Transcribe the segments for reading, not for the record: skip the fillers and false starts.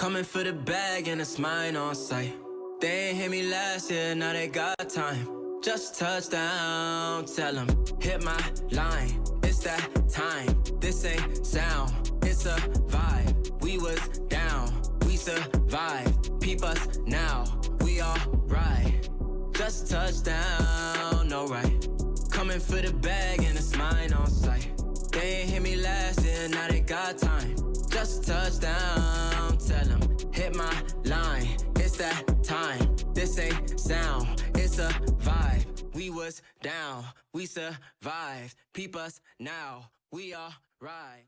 Coming for the bag and it's mine on sight. They ain't hit me last year, now they got time. Just touchdown, tell them, hit my line. It's that time, this ain't sound, it's a vibe. We was down, we survived. Peep us now, we all right. Just touchdown, alright. Coming for the bag and it's mine on sight. They ain't hit me last year, now they got time. Just touchdown, tell them, hit my line. It's that time, this ain't sound, it's a vibe. We was down, we survived. Peep us now, we all right.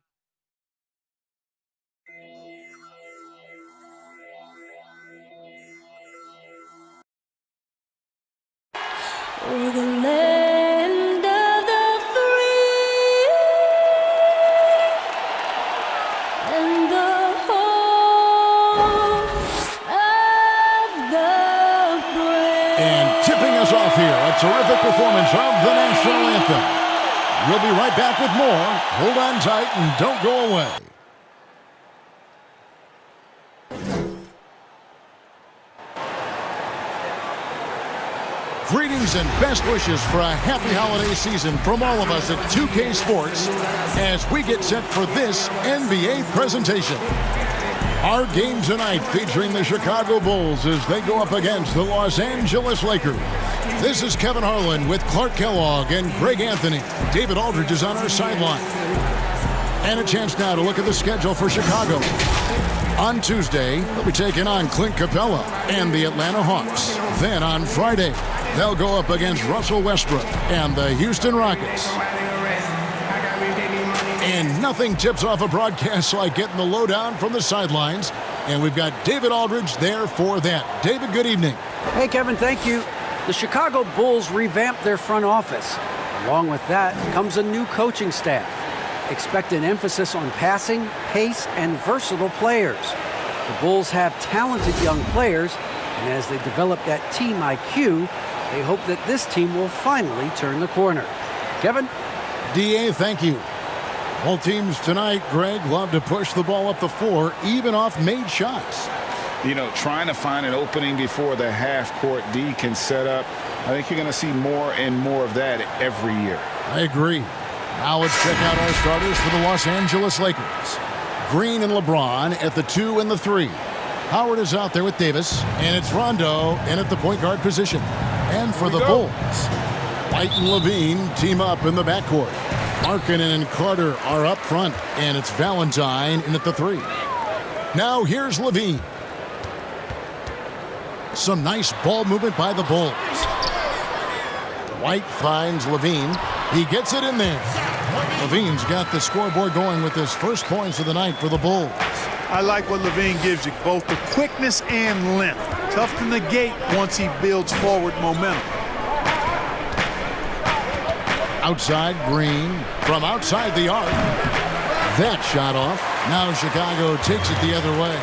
We're the land of the free and the home of the brave. And tipping us off here, a terrific performance of the national anthem. We'll be right back with more. Hold on tight and don't go away. Greetings and best wishes for a happy holiday season from all of us at 2K Sports as we get set for this NBA presentation. Our game tonight featuring the Chicago Bulls as they go up against the Los Angeles Lakers. This is Kevin Harlan with Clark Kellogg and Greg Anthony. David Aldridge is on our sideline. And a chance now to look at the schedule for Chicago. On Tuesday, they'll be taking on Clint Capella and the Atlanta Hawks. Then on Friday, they'll go up against Russell Westbrook and the Houston Rockets. And nothing tips off a broadcast like getting the lowdown from the sidelines. And we've got David Aldridge there for that. David, good evening. Hey, Kevin, thank you. The Chicago Bulls revamped their front office. Along with that comes a new coaching staff. Expect an emphasis on passing, pace, and versatile players. The Bulls have talented young players, and as they develop that team IQ, they hope that this team will finally turn the corner. Kevin? DA, thank you. Both teams tonight, Greg, love to push the ball up the floor, even off made shots. You know, trying to find an opening before the half-court D can set up. I think you're going to see more and more of that every year. I agree. Now let's check out our starters for the Los Angeles Lakers. Green and LeBron at the 2 and the 3. Howard is out there with Davis, and it's Rondo in at the point guard position. And for the Bulls, White and Levine team up in the backcourt. Markkanen and Carter are up front, and it's Valentine in at the 3. Now here's Levine. Some nice ball movement by the Bulls. White finds Levine. He gets it in there. Levine's got the scoreboard going with his first points of the night for the Bulls. I like what Levine gives you, both the quickness and length. Tough to negate once he builds forward momentum. Outside, Green from outside the arc. That shot off. Now Chicago takes it the other way.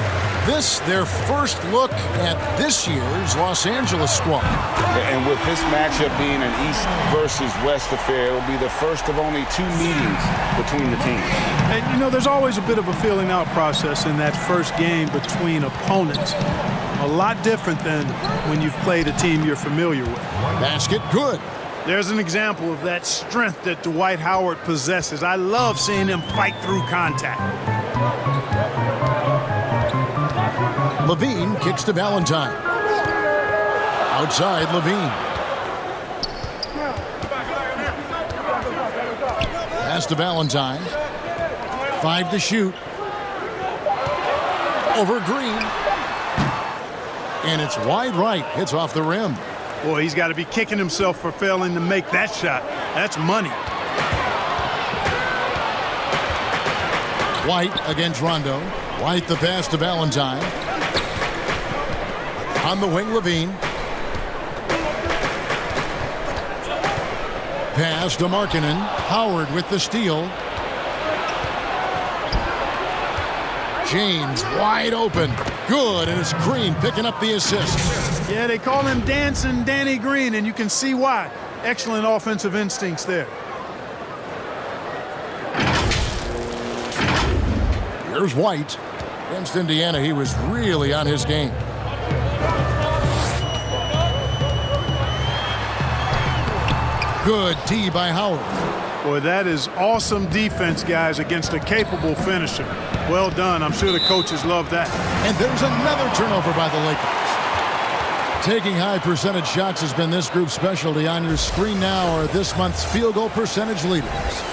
This, their first look at this year's Los Angeles squad. And with this matchup being an East versus West affair, it will be the first of only 2 meetings between the teams. And, you know, there's always a bit of a filling out process in that first game between opponents. A lot different than when you've played a team you're familiar with. Basket good. There's an example of that strength that Dwight Howard possesses. I love seeing him fight through contact. Levine kicks to Valentine. Outside, Levine. Pass to Valentine. 5 to shoot. Over Green. And it's wide right. Hits off the rim. Boy, he's got to be kicking himself for failing to make that shot. That's money. White against Rondo. White the pass to Valentine. On the wing, Levine. Pass to Markkanen. Howard with the steal. James wide open. Good, and it's Green picking up the assist. Yeah, they call him Dancing Danny Green, and you can see why. Excellent offensive instincts there. Here's White. Against Indiana, he was really on his game. Good D by Howard. Boy, that is awesome defense, guys, against a capable finisher. Well done. I'm sure the coaches love that. And there's another turnover by the Lakers. Taking high percentage shots has been this group's specialty. On your screen now are this month's field goal percentage leaders.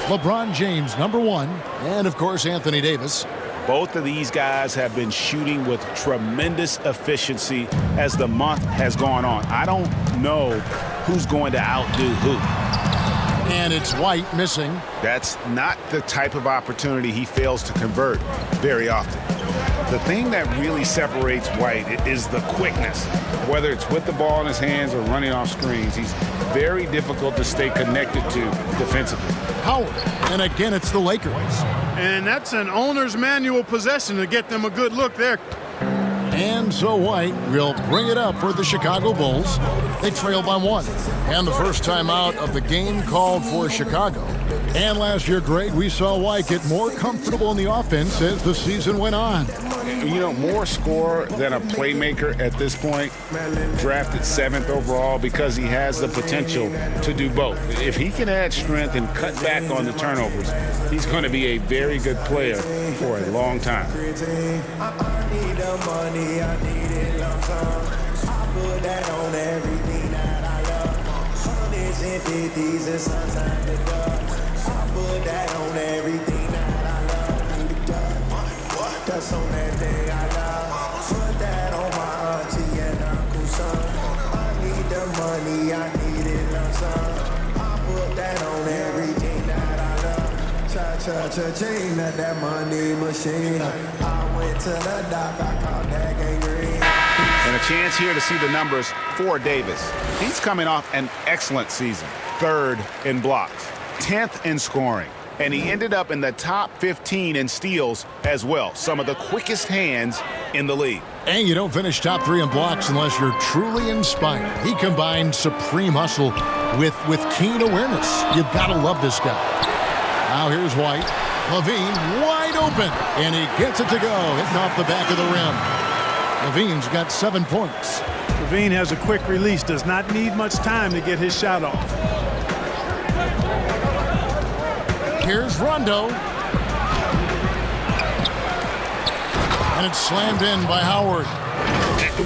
LeBron James, #1, and of course Anthony Davis. Both of these guys have been shooting with tremendous efficiency as the month has gone on. I don't know who's going to outdo who. And it's White missing. That's not the type of opportunity he fails to convert very often. The thing that really separates White is the quickness. Whether it's with the ball in his hands or running off screens, he's very difficult to stay connected to defensively. Howard, and again it's the Lakers. And that's an owner's manual possession to get them a good look there. And so White will bring it up for the Chicago Bulls. They trail by 1. And the first time out of the game called for Chicago. And last year, Greg, we saw White get more comfortable in the offense as the season went on. You know, more scorer than a playmaker at this point. Drafted 7th overall because he has the potential to do both. If he can add strength and cut back on the turnovers, he's going to be a very good player for a long time. That's on that day I love. Put that on my auntie and uncle son. I need the money, I need it lump sum. I put that on everything that I love. Cha-cha-cha-ching, that money machine. I went to the doc, I called that gangrene. And a chance here to see the numbers for Davis. He's coming off an excellent season. 3rd in blocks, 10th in scoring. And he ended up in the top 15 in steals as well. Some of the quickest hands in the league. And you don't finish top 3 in blocks unless you're truly inspired. He combined supreme hustle with keen awareness. You've got to love this guy. Now here's White. Levine wide open. And he gets it to go. Hitting off the back of the rim. Levine's got 7 points. Levine has a quick release. Does not need much time to get his shot off. Here's Rondo. And it's slammed in by Howard.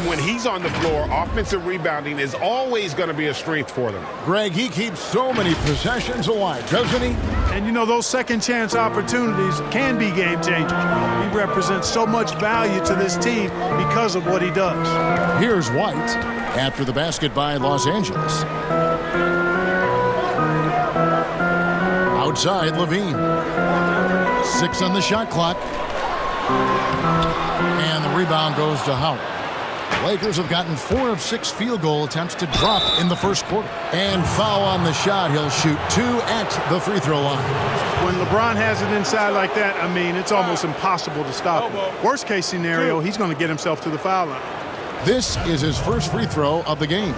When he's on the floor, offensive rebounding is always going to be a strength for them. Greg, he keeps so many possessions alive, doesn't he? And you know, those second chance opportunities can be game changers. He represents so much value to this team because of what he does. Here's White after the basket by Los Angeles. Outside, Levine. 6 on the shot clock. And the rebound goes to Howard. Lakers have gotten 4 of 6 field goal attempts to drop in the first quarter. And foul on the shot. He'll shoot 2 at the free throw line. When LeBron has it inside like that, I mean, it's almost impossible to stop him. Worst case scenario, he's going to get himself to the foul line. This is his first free throw of the game.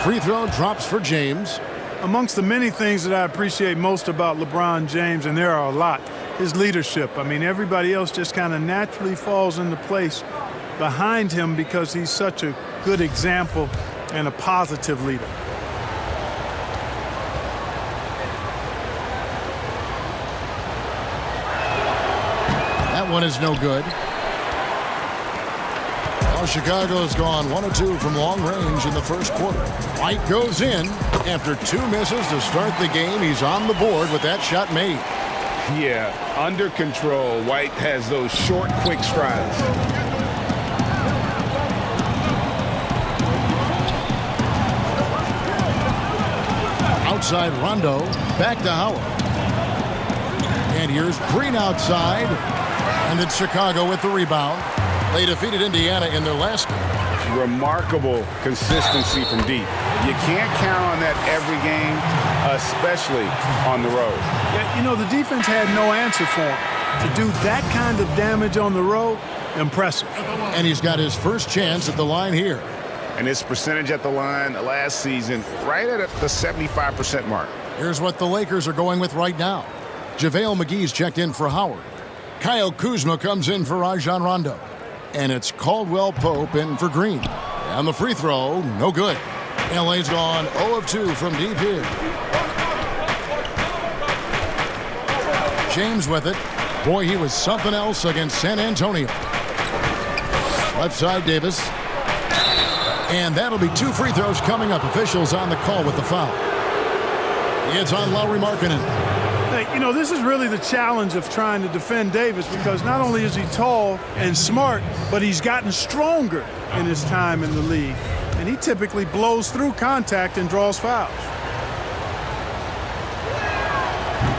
Free throw drops for James. Amongst the many things that I appreciate most about LeBron James, and there are a lot, his leadership. I mean, everybody else just kind of naturally falls into place behind him because he's such a good example and a positive leader. That one is no good. Well, Chicago's gone 1 of 2 from long range in the first quarter. White goes in. After 2 misses to start the game, he's on the board with that shot made. Yeah, under control. White has those short, quick strides. Outside Rondo, back to Howard. And here's Green outside. And it's Chicago with the rebound. They defeated Indiana in their last game. Remarkable consistency from deep. You can't count on that every game, especially on the road. Yeah, you know, the defense had no answer for him. To do that kind of damage on the road, impressive. And he's got his first chance at the line here. And his percentage at the line last season, right at the 75% mark. Here's what the Lakers are going with right now. JaVale McGee's checked in for Howard. Kyle Kuzma comes in for Rajon Rondo. And it's Caldwell Pope in for Green. And the free throw, no good. LA's gone 0 of 2 from deep here. James with it. Boy, he was something else against San Antonio. Left side, Davis. And that'll be 2 free throws coming up. Officials on the call with the foul. It's on Lauri Markkanen. Hey, you know, this is really the challenge of trying to defend Davis, because not only is he tall and smart, but he's gotten stronger in his time in the league. And he typically blows through contact and draws fouls.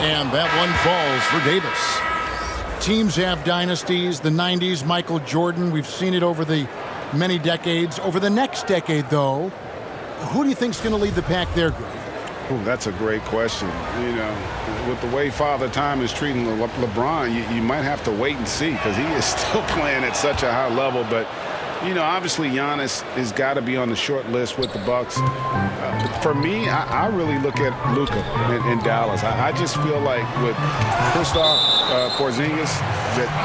And that one falls for Davis. Teams have dynasties. The 90s, Michael Jordan. We've seen it over the many decades. Over the next decade, though, who do you think is going to lead the pack there, Greg? Ooh, that's a great question. You know, with the way Father Time is treating LeBron, you might have to wait and see, because he is still playing at such a high level. But, you know, obviously Giannis has got to be on the short list with the Bucks. For me, I really look at Luka in Dallas. I just feel like with Kristaps Porzingis,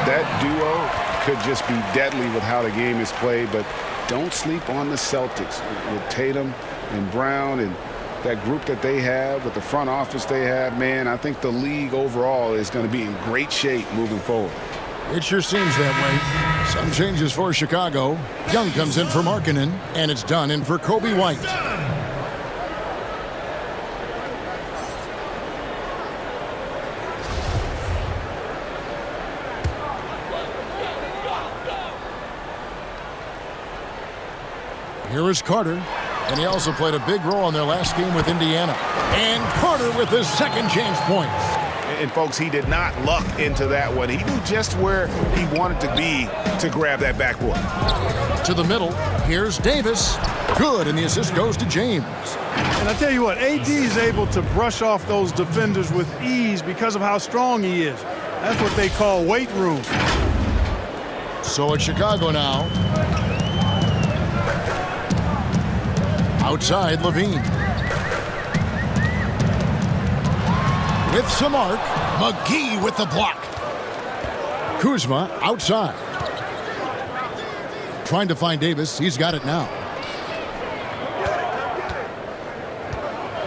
that duo could just be deadly with how the game is played. But don't sleep on the Celtics with Tatum and Brown and that group that they have, with the front office they have. Man, I think the league overall is going to be in great shape moving forward. It sure seems that way. Some changes for Chicago. Young comes in for Markkanen, and it's done in for Kobe White. Here is Carter. And he also played a big role in their last game with Indiana. And Carter with his second chance points. And, folks, he did not luck into that one. He knew just where he wanted to be to grab that backboard. To the middle. Here's Davis. Good, and the assist goes to James. And I tell you what, AD is able to brush off those defenders with ease because of how strong he is. That's what they call weight room. So it's Chicago now. Outside, Levine. With some arc, McGee with the block. Kuzma outside. Trying to find Davis. He's got it now.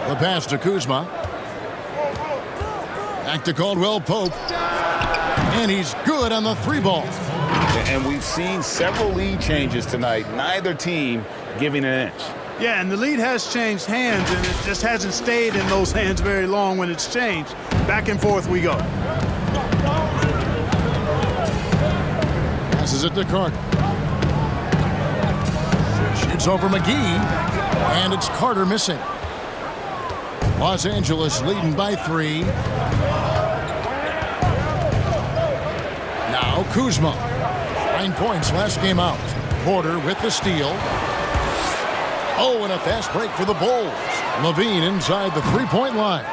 The pass to Kuzma. Back to Caldwell Pope. And he's good on the 3 ball. And we've seen several lead changes tonight. Neither team giving an inch. Yeah, and the lead has changed hands, and it just hasn't stayed in those hands very long when it's changed. Back and forth we go. Passes it to Carter. Shoots over McGee, and it's Carter missing. Los Angeles leading by 3. Now Kuzma. 9 points last game out. Porter with the steal. Oh, and a fast break for the Bulls. Levine inside the 3-point line.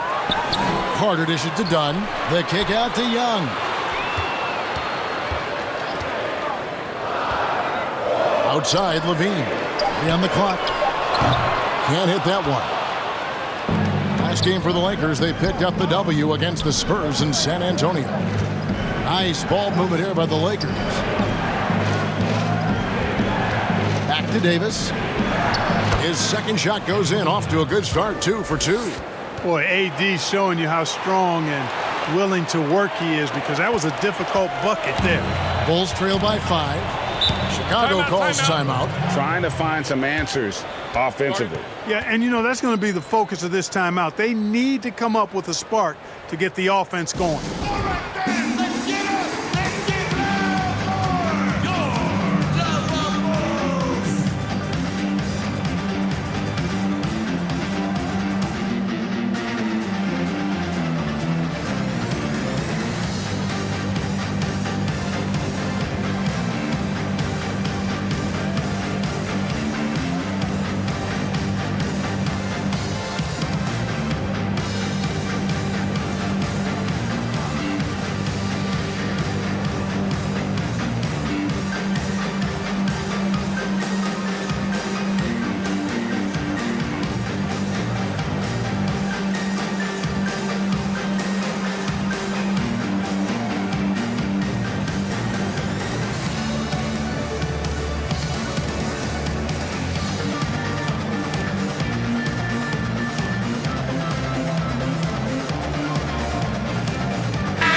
Carter dishes to Dunn. The kick out to Young. Outside, Levine. 3 on the clock. Can't hit that one. Last game for the Lakers, they picked up the W against the Spurs in San Antonio. Nice ball movement here by the Lakers. Back to Davis. His second shot goes in, off to a good start, 2 for 2. Boy, AD's showing you how strong and willing to work he is, because that was a difficult bucket there. Bulls trail by 5. Chicago calls timeout. Trying to find some answers offensively. Yeah, and you know, that's going to be the focus of this timeout. They need to come up with a spark to get the offense going.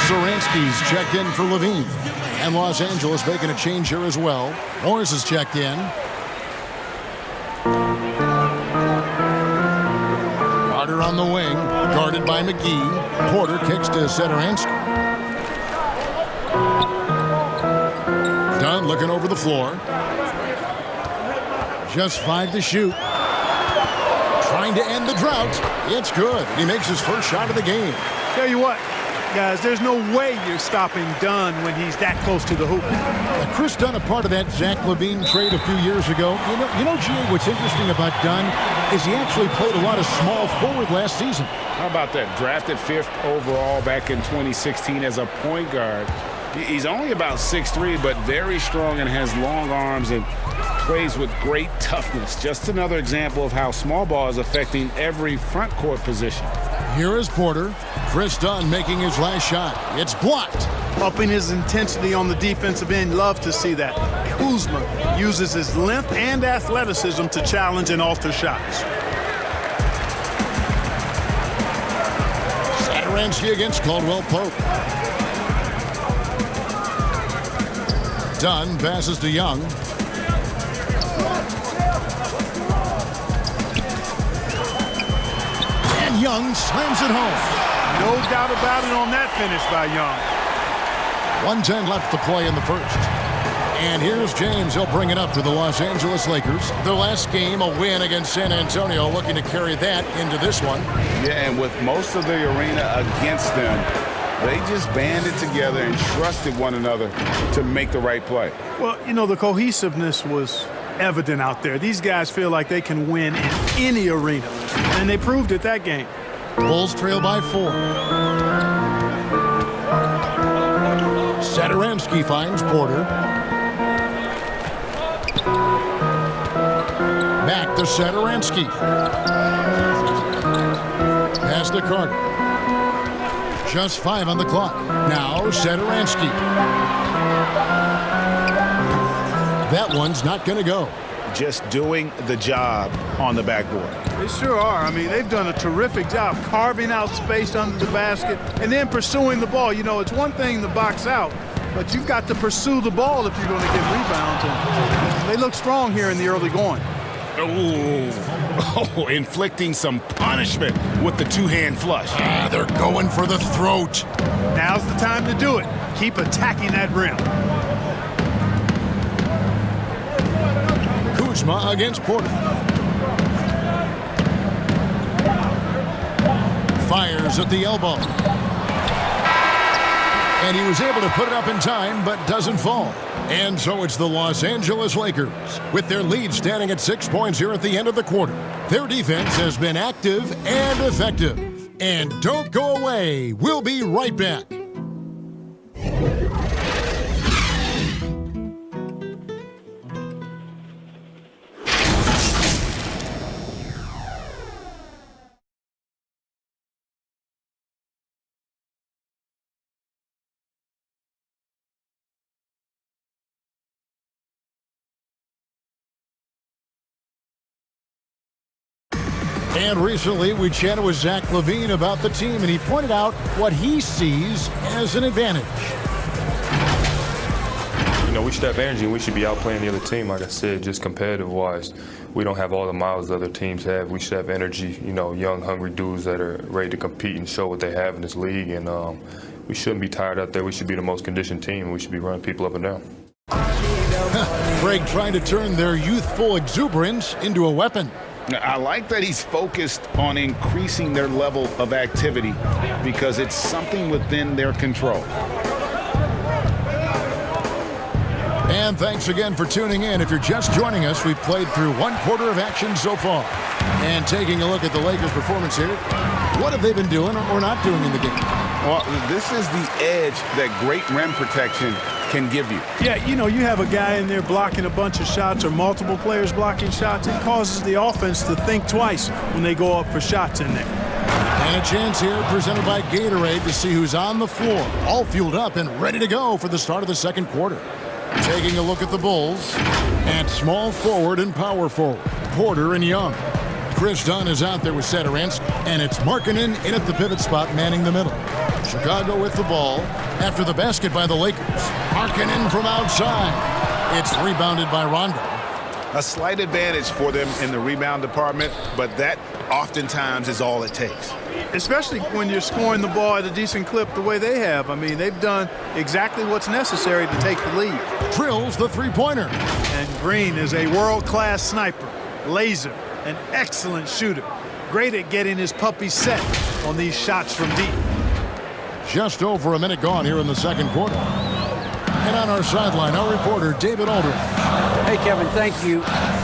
Saransky's checked in for Levine. And Los Angeles making a change here as well. Morris is checked in. Carter on the wing, guarded by McGee. Porter kicks to Saransky. Dunn looking over the floor. Just 5 to shoot. Trying to end the drought. It's good. He makes his first shot of the game. Tell you what, guys, there's no way you're stopping Dunn when he's that close to the hoop. Chris Dunn, a part of that Zach LaVine trade a few years ago. You know, G.A., what's interesting about Dunn is he actually played a lot of small forward last season. How about that? Drafted 5th overall back in 2016 as a point guard. He's only about 6'3", but very strong and has long arms and plays with great toughness. Just another example of how small ball is affecting every front court position. Here is Porter. Chris Dunn making his last shot. It's blocked. Upping his intensity on the defensive end. Love to see that. Kuzma uses his length and athleticism to challenge and alter shots. Satoransky against Caldwell Pope. Dunn passes to Young. And Young slams it home. No doubt about it on that finish by Young. 1:10 left to play in the first. And here's James. He'll bring it up to the Los Angeles Lakers. Their last game, a win against San Antonio, looking to carry that into this one. Yeah, and with most of the arena against them, they just banded together and trusted one another to make the right play. Well, you know, the cohesiveness was evident out there. These guys feel like they can win in any arena, and they proved it that game. Bulls trail by 4. Satoransky finds Porter. Back to Satoransky. Pass to Carter. Just 5 on the clock. Now Satoransky. That one's not going to go. Just doing the job on the backboard. They sure are. I mean, they've done a terrific job carving out space under the basket and then pursuing the ball. You know, it's one thing to box out, but you've got to pursue the ball if you're going to get rebounds. And they look strong here in the early going. Oh, inflicting some punishment with the two-hand flush. They're going for the throat. Now's the time to do it. Keep attacking that rim. Kuzma against Porter. Fires at the elbow. And he was able to put it up in time, but doesn't fall. And so it's the Los Angeles Lakers, with their lead standing at 6 points here at the end of the quarter. Their defense has been active and effective. And don't go away. We'll be right back. And recently, we chatted with Zach LaVine about the team, and he pointed out what he sees as an advantage. You know, we should have energy, and we should be outplaying the other team. Like I said, just competitive-wise, we don't have all the miles the other teams have. We should have energy, you know, young, hungry dudes that are ready to compete and show what they have in this league. And we shouldn't be tired out there. We should be the most conditioned team, and we should be running people up and down. Craig trying to turn their youthful exuberance into a weapon. I like that he's focused on increasing their level of activity because it's something within their control. And thanks again for tuning in. If you're just joining us, we've played through 1 quarter of action so far. And taking a look at the Lakers' performance here, what have they been doing or not doing in the game? Well, this is the edge that great rim protection can give you. Yeah, you know, you have a guy in there blocking a bunch of shots or multiple players blocking shots. It causes the offense to think twice when they go up for shots in there. And a chance here presented by Gatorade to see who's on the floor, all fueled up and ready to go for the start of the second quarter. Taking a look at the Bulls, at small forward and power forward, Porter and Young. Chris Dunn is out there with Sadaransky, and it's Markkanen in at the pivot spot, manning the middle. Chicago with the ball after the basket by the Lakers. Markkanen from outside. It's rebounded by Rondo. A slight advantage for them in the rebound department, but that oftentimes is all it takes. Especially when you're scoring the ball at a decent clip the way they have. I mean, they've done exactly what's necessary to take the lead. Drills the three-pointer. And Green is a world-class sniper, laser, an excellent shooter. Great at getting his puppy set on these shots from deep. Just over a minute gone here in the second quarter. And on our sideline, our reporter, David Aldridge. Hey, Kevin, thank you.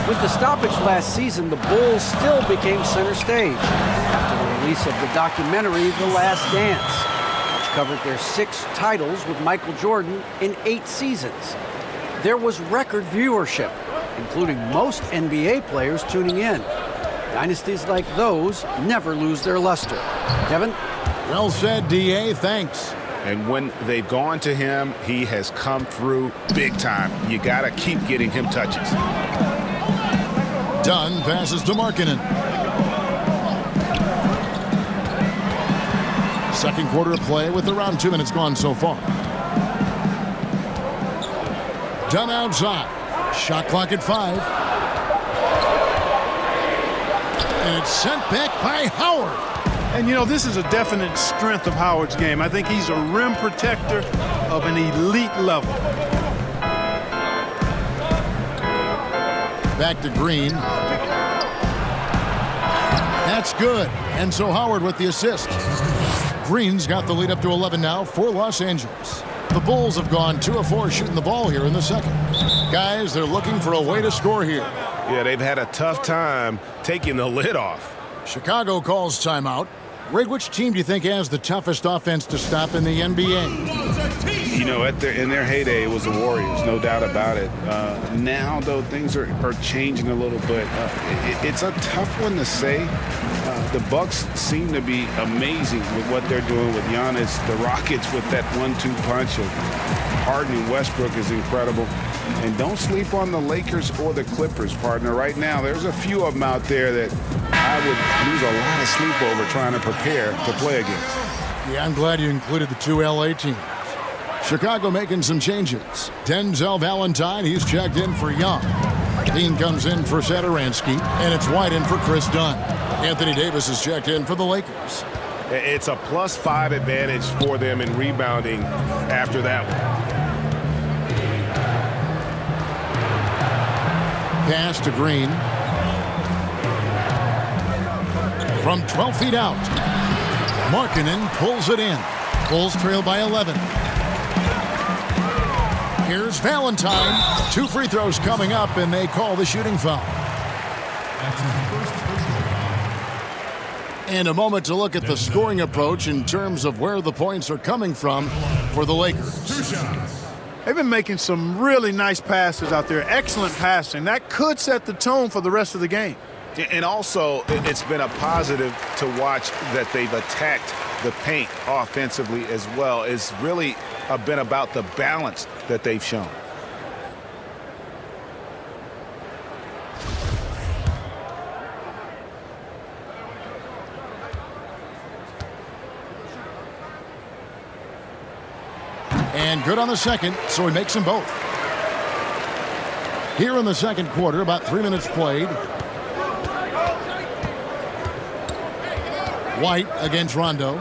With the stoppage last season, the Bulls still became center stage after the release of the documentary The Last Dance, which covered their 6 titles with Michael Jordan in 8 seasons. There was record viewership, including most NBA players tuning in. Dynasties like those never lose their luster. Kevin? Well said, D.A. Thanks. And when they've gone to him, he has come through big time. You got to keep getting him touches. Dunn passes to Markkanen. Second quarter of play with around 2 minutes gone so far. Dunn outside. Shot clock at 5. And it's sent back by Howard. And, you know, this is a definite strength of Howard's game. I think he's a rim protector of an elite level. Back to Green. That's good. And so Howard with the assist. Green's got the lead up to 11 now for Los Angeles. The Bulls have gone 2 of 4 shooting the ball here in the second. Guys, they're looking for a way to score here. Yeah, they've had a tough time taking the lid off. Chicago calls timeout. Rig, which team do you think has the toughest offense to stop in the NBA? You know, in their heyday, it was the Warriors, no doubt about it. Now, though, things are changing a little bit. It's a tough one to say. The Bucks seem to be amazing with what they're doing with Giannis. The Rockets with that 1-2 punch of Harden and Westbrook is incredible. And don't sleep on the Lakers or the Clippers, partner. Right now, there's a few of them out there that I would lose a lot of sleep over trying to prepare to play against. Yeah, I'm glad you included the 2 LA teams. Chicago making some changes. Denzel Valentine, he's checked in for Young. Dean comes in for Sadaransky, and it's White in for Chris Dunn. Anthony Davis is checked in for the Lakers. It's a +5 advantage for them in rebounding after that one. Pass to Green. From 12 feet out. Markkanen pulls it in. Bulls trail by 11. Here's Valentine. 2 free throws coming up, and they call the shooting foul. And a moment to look at the scoring approach in terms of where the points are coming from for the Lakers. They've been making some really nice passes out there. Excellent passing. That could set the tone for the rest of the game. And also, it's been a positive to watch that they've attacked the paint offensively as well. It's really been about the balance that they've shown. And good on the second, so he makes them both. Here in the second quarter, about 3 minutes played. White against Rondo.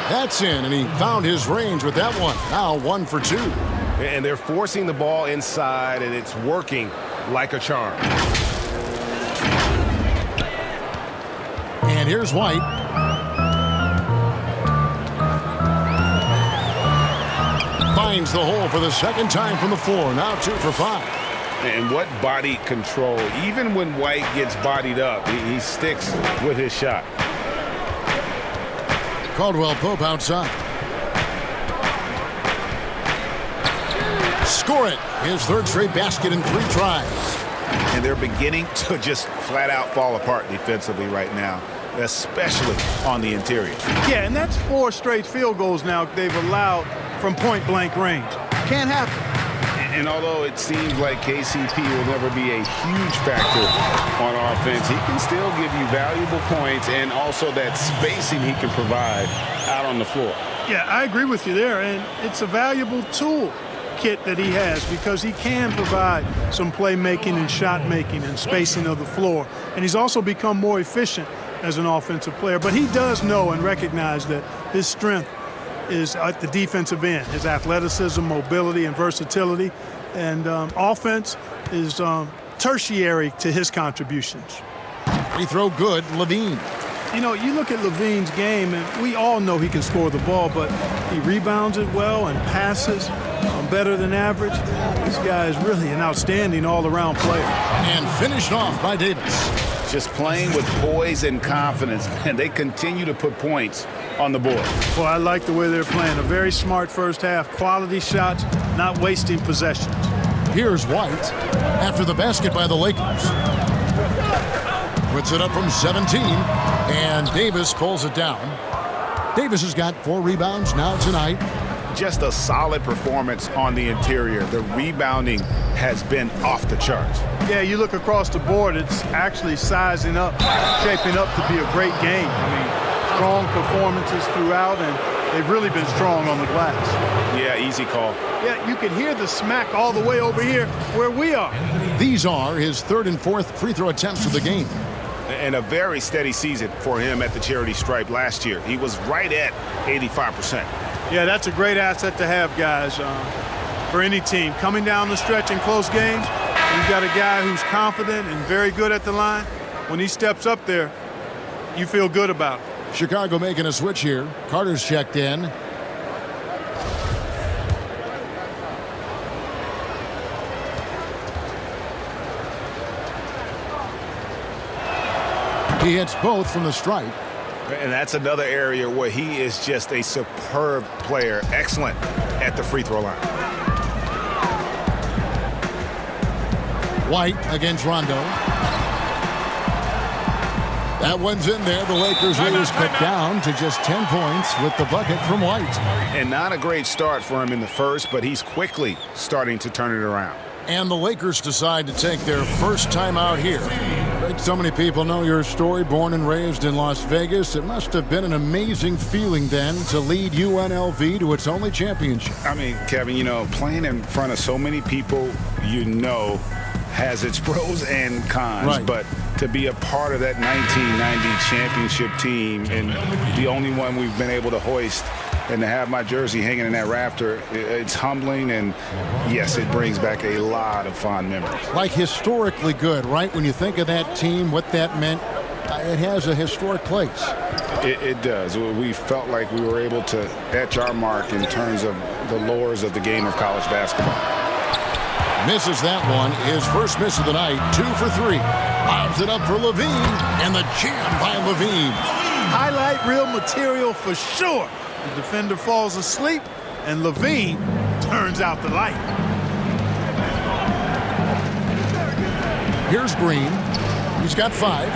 That's in, and he found his range with that one. Now 1 for 2. And they're forcing the ball inside, and it's working like a charm. And here's White. Finds the hole for the second time from the floor. Now 2 for 5. And what body control. Even when White gets bodied up, he sticks with his shot. Caldwell Pope outside. Score it. His 3rd straight basket in 3 tries. And they're beginning to just flat out fall apart defensively right now, especially on the interior. Yeah, and that's 4 straight field goals now they've allowed from point-blank range. Can't happen. And although it seems like KCP will never be a huge factor on offense, he can still give you valuable points and also that spacing he can provide out on the floor. Yeah, I agree with you there, and it's a valuable tool kit that he has because he can provide some playmaking and shot making and spacing of the floor. And he's also become more efficient as an offensive player. But he does know and recognize that his strength is at the defensive end, his athleticism, mobility, and versatility. And offense is tertiary to his contributions. Free throw good, Levine. You know, you look at Levine's game, and we all know he can score the ball, but he rebounds it well and passes better than average. This guy is really an outstanding all-around player. And finished off by Davis. Just playing with poise and confidence, and they continue to put points on the board. Well, I like the way they're playing. A very smart first half. Quality shots, not wasting possessions. Here's White after the basket by the Lakers. Puts it up from 17, and Davis pulls it down. Davis has got 4 rebounds now tonight. Just a solid performance on the interior. The rebounding has been off the charts. Yeah, you look across the board, it's actually sizing up, shaping up to be a great game. I mean, strong performances throughout, and they've really been strong on the glass. Yeah, easy call. Yeah, you can hear the smack all the way over here where we are. These are his 3rd and 4th free throw attempts of the game. And a very steady season for him at the charity stripe last year. He was right at 85%. Yeah, that's a great asset to have, guys, for any team. Coming down the stretch in close games, you've got a guy who's confident and very good at the line. When he steps up there, you feel good about it. Chicago making a switch here. Carter's checked in. He hits both from the stripe. And that's another area where he is just a superb player. Excellent at the free throw line. White against Rondo. That one's in there. The Lakers lose cut down to just 10 points with the bucket from White. And not a great start for him in the first, but he's quickly starting to turn it around. And the Lakers decide to take their first time out here. So many people know your story, born and raised in Las Vegas. It must have been an amazing feeling then to lead UNLV to its only championship. I mean, Kevin, you know, playing in front of so many people, you know, has its pros and cons. Right. But to be a part of that 1990 championship team and the only one we've been able to hoist and to have my jersey hanging in that rafter, it's humbling, and yes, it brings back a lot of fond memories. Like historically good, right? When you think of that team, what that meant, it has a historic place. It does. We felt like we were able to etch our mark in terms of the lures of the game of college basketball. Misses that one. His first miss of the night, 2 for 3. Lobs it up for Levine, and the jam by Levine. Highlight reel material for sure. The defender falls asleep, and Levine turns out the light. Here's Green. He's got 5.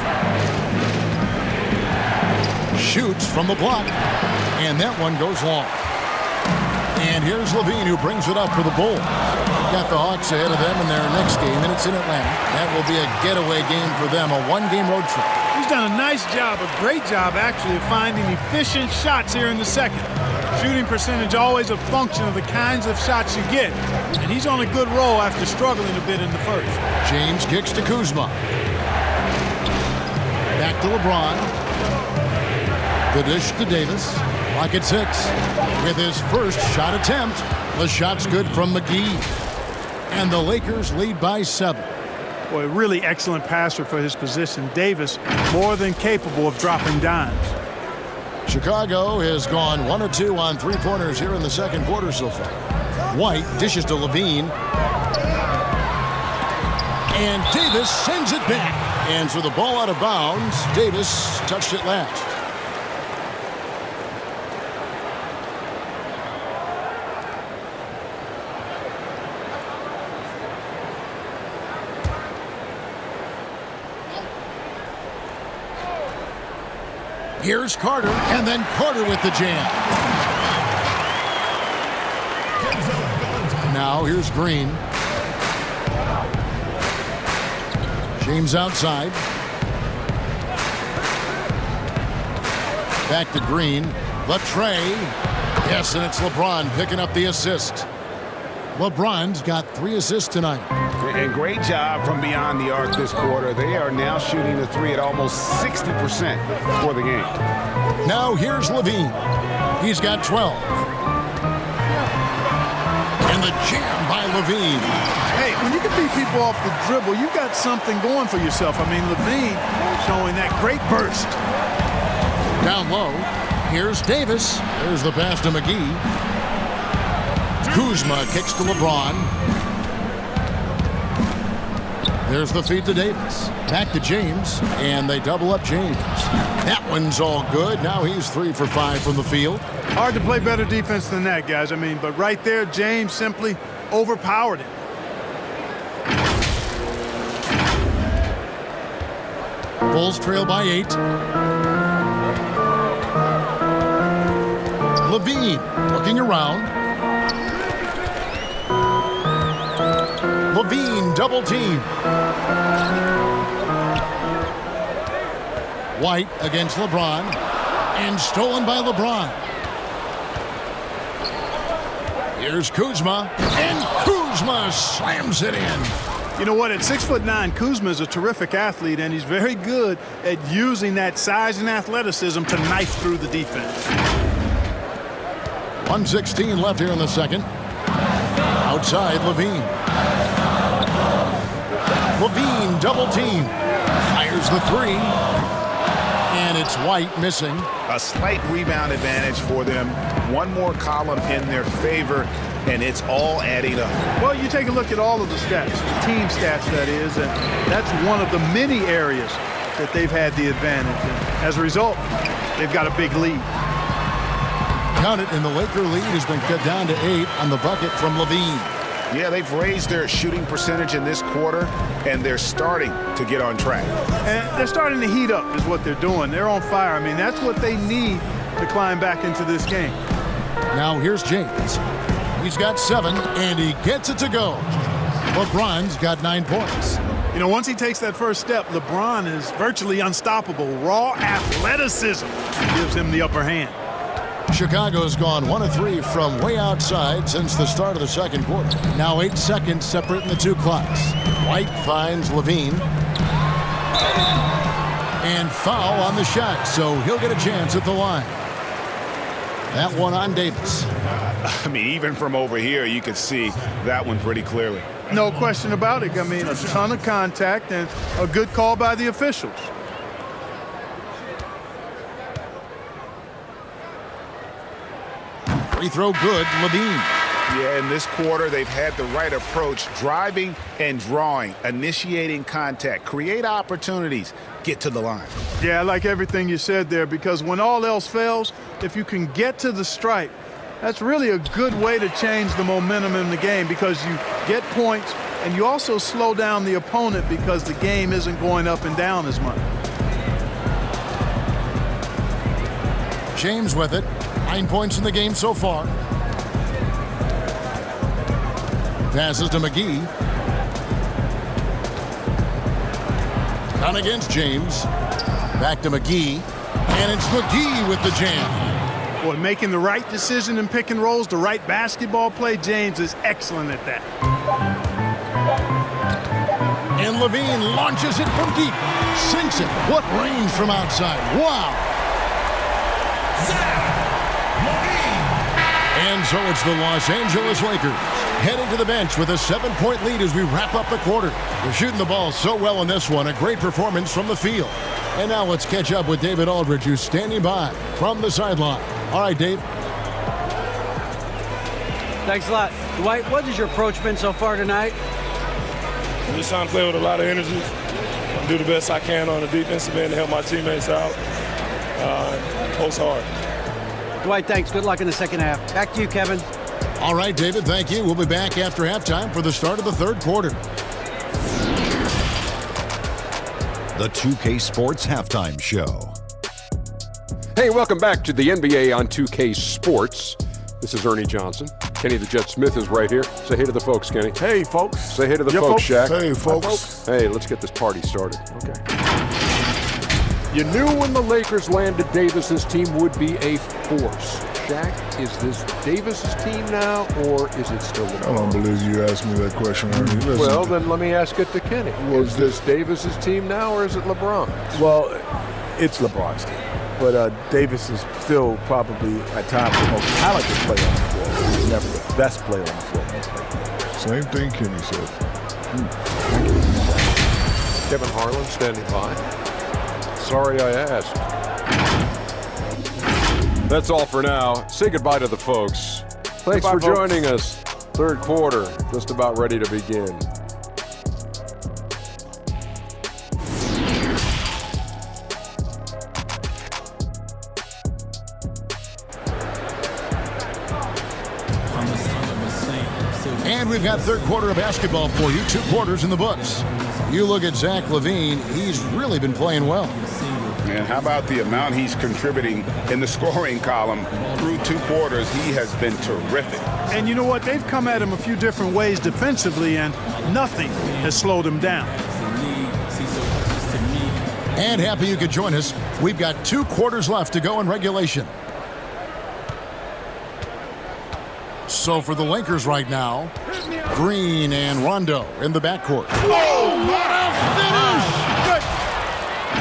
Shoots from the block, and that one goes long. And here's Levine, who brings it up for the Bulls. Got the Hawks ahead of them in their next game, and it's in Atlanta. That will be a getaway game for them, a 1-game road trip. He's done a nice job, a great job actually, of finding efficient shots here in the second. Shooting percentage always a function of the kinds of shots you get, and he's on a good roll after struggling a bit in the first. James kicks to Kuzma. Back to LeBron. The dish to Davis. Clock at 6. With his first shot attempt, the shot's good from McGee. And the Lakers lead by 7. Boy, a really excellent passer for his position. Davis more than capable of dropping dimes. Chicago has gone 1 of 2 on 3-pointers here in the second quarter so far. White dishes to Levine. And Davis sends it back. And so the ball out of bounds. Davis touched it last. Here's Carter, and then Carter with the jam. now. Here's Green. James outside. Back to Green. The tray. Yes, and it's LeBron picking up the assist. LeBron's got 3 assists tonight. And great job from beyond the arc this quarter. They are now shooting the 3 at almost 60% for the game. Now here's Levine. He's got 12. And the jam by Levine. Hey, when you can beat people off the dribble, you got something going for yourself. I mean, Levine showing that great burst. Down low, here's Davis. There's the pass to McGee. Kuzma kicks to LeBron. There's the feed to Davis. Back to James, and they double up James. That one's all good. Now he's 3 for 5 from the field. Hard to play better defense than that, guys. I mean, but right there, James simply overpowered it. Bulls trail by 8. Levine looking around. Levine double team. White against LeBron, and stolen by LeBron. Here's Kuzma, and Kuzma slams it in. You know what? At 6'9", Kuzma is a terrific athlete, and he's very good at using that size and athleticism to knife through the defense. 1:16 left here in the second. Outside, Levine. Levine double team. Fires the 3. And it's White missing. A slight rebound advantage for them. One more column in their favor, and it's all adding up. Well, you take a look at all of the stats, the team stats, that is, and that's one of the many areas that they've had the advantage. And as a result, they've got a big lead. Count it, and the Laker lead has been cut down to 8 on the bucket from Levine. Yeah, they've raised their shooting percentage in this quarter, and they're starting to get on track. And they're starting to heat up is what they're doing. They're on fire. I mean, that's what they need to climb back into this game. Now here's James. He's got 7, and he gets it to go. LeBron's got 9 points. You know, once he takes that first step, LeBron is virtually unstoppable. Raw athleticism gives him the upper hand. Chicago's gone 1 of 3 from way outside since the start of the second quarter. Now 8 seconds separating the 2 clocks. White finds Levine. And foul on the shot, so he'll get a chance at the line. That one on Davis. I mean, even from over here, you could see that one pretty clearly. No question about it. I mean, a ton of contact and a good call by the officials. Free throw good, Levine. Yeah, in this quarter, they've had the right approach, driving and drawing, initiating contact, create opportunities, get to the line. Yeah, I like everything you said there, because when all else fails, if you can get to the stripe, that's really a good way to change the momentum in the game, because you get points and you also slow down the opponent because the game isn't going up and down as much. James with it. 9 points in the game so far. Passes to McGee. Down against James. Back to McGee. And it's McGee with the jam. Boy, making the right decision in pick and rolls, the right basketball play, James is excellent at that. And Levine launches it from deep. Sinks it. What range from outside. Wow. And so it's the Los Angeles Lakers heading to the bench with a 7-point lead as we wrap up the quarter. They're shooting the ball so well in this one. A great performance from the field. And now let's catch up with David Aldridge, who's standing by from the sideline. All right, Dave. Thanks a lot. Dwight, what has your approach been so far tonight? I'm just trying to play with a lot of energy. Do the best I can on the defensive end to help my teammates out. Post hard. Dwight, thanks. Good luck in the second half. Back to you, Kevin. All right, David, thank you. We'll be back after halftime for the start of the third quarter. The 2K Sports Halftime Show. Hey, welcome back to the NBA on 2K Sports. This is Ernie Johnson. Kenny the Jet Smith is right here. Say hey to the folks, Kenny. Hey, folks. Say hey to the folks, Shaq. Hey, folks. Hi, folks. Hey, let's get this party started. Okay. You knew when the Lakers landed Davis, this team would be a force. Shaq, is this Davis's team now, or is it still LeBron? I don't believe you asked me that question, Ernie. Listen, Well, then let me ask it to Kenny. Is this Davis's team now, or is it LeBron's? Well, it's LeBron's team. But Davis is still probably, at times, the most talented player on the floor. He's never the best player on the floor. same thing Kenny said. Kevin Harlan standing by. Sorry I asked. That's all for now. Say goodbye to the folks. Thanks for joining us. Third quarter, just about ready to begin. And we've got third quarter of basketball for you. 2 quarters in the books. You look at Zach LaVine, he's really been playing well. And how about the amount he's contributing in the scoring column through 2 quarters? He has been terrific. And you know what? They've come at him a few different ways defensively, and nothing has slowed him down. And happy you could join us. We've got 2 quarters left to go in regulation. So for the Lakers right now, Green and Rondo in the backcourt. Oh, what a finish!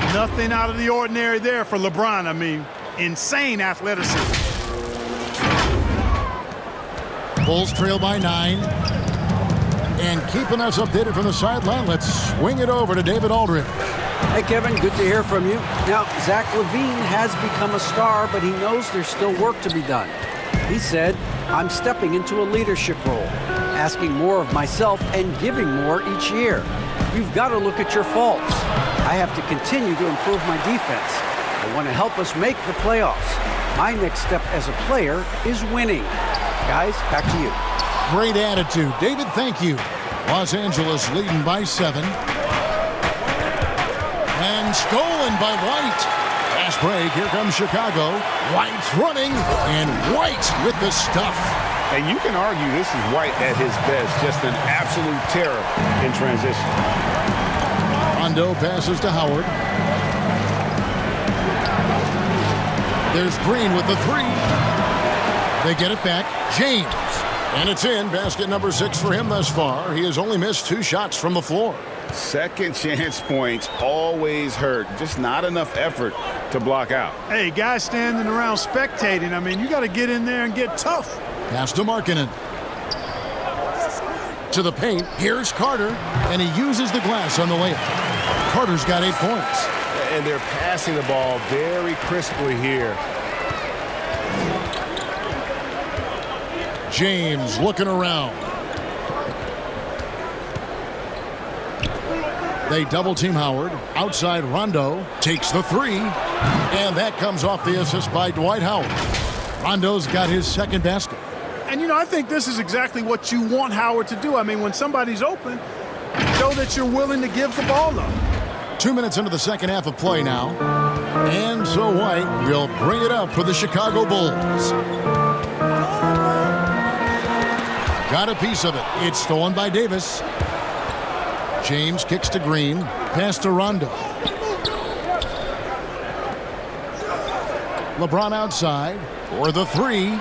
Good. Nothing out of the ordinary there for LeBron. I mean, insane athleticism. Bulls trail by 9. And keeping us updated from the sideline, let's swing it over to David Aldridge. Hey, Kevin, good to hear from you. Now, Zach LaVine has become a star, but he knows there's still work to be done. He said, I'm stepping into a leadership role, asking more of myself and giving more each year. You've got to look at your faults. I have to continue to improve my defense. I want to help us make the playoffs. My next step as a player is winning. Guys, back to you. Great attitude. David, thank you. Los Angeles leading by 7. And stolen by White. Fast break. Here comes Chicago. White's running. And White with the stuff. And you can argue this is White at his best. Just an absolute terror in transition. Rondo passes to Howard. There's Green with the 3. They get it back. James. And it's in. Basket number 6 for him thus far. He has only missed 2 shots from the floor. Second chance points always hurt. Just not enough effort to block out. Hey, guys standing around spectating. I mean, you got to get in there and get tough. Pass to Markkanen. To the paint. Here's Carter. And he uses the glass on the layup. Carter's got 8 points. And they're passing the ball very crisply here. James looking around. They double team Howard. Outside Rondo takes the 3. And that comes off the assist by Dwight Howard. Rondo's got his second basket. And, you know, I think this is exactly what you want Howard to do. I mean, when somebody's open, show that you're willing to give the ball up. 2 minutes into the second half of play now. And so White will bring it up for the Chicago Bulls. Got a piece of it. It's stolen by Davis. James kicks to Green. Pass to Rondo. LeBron outside for the 3.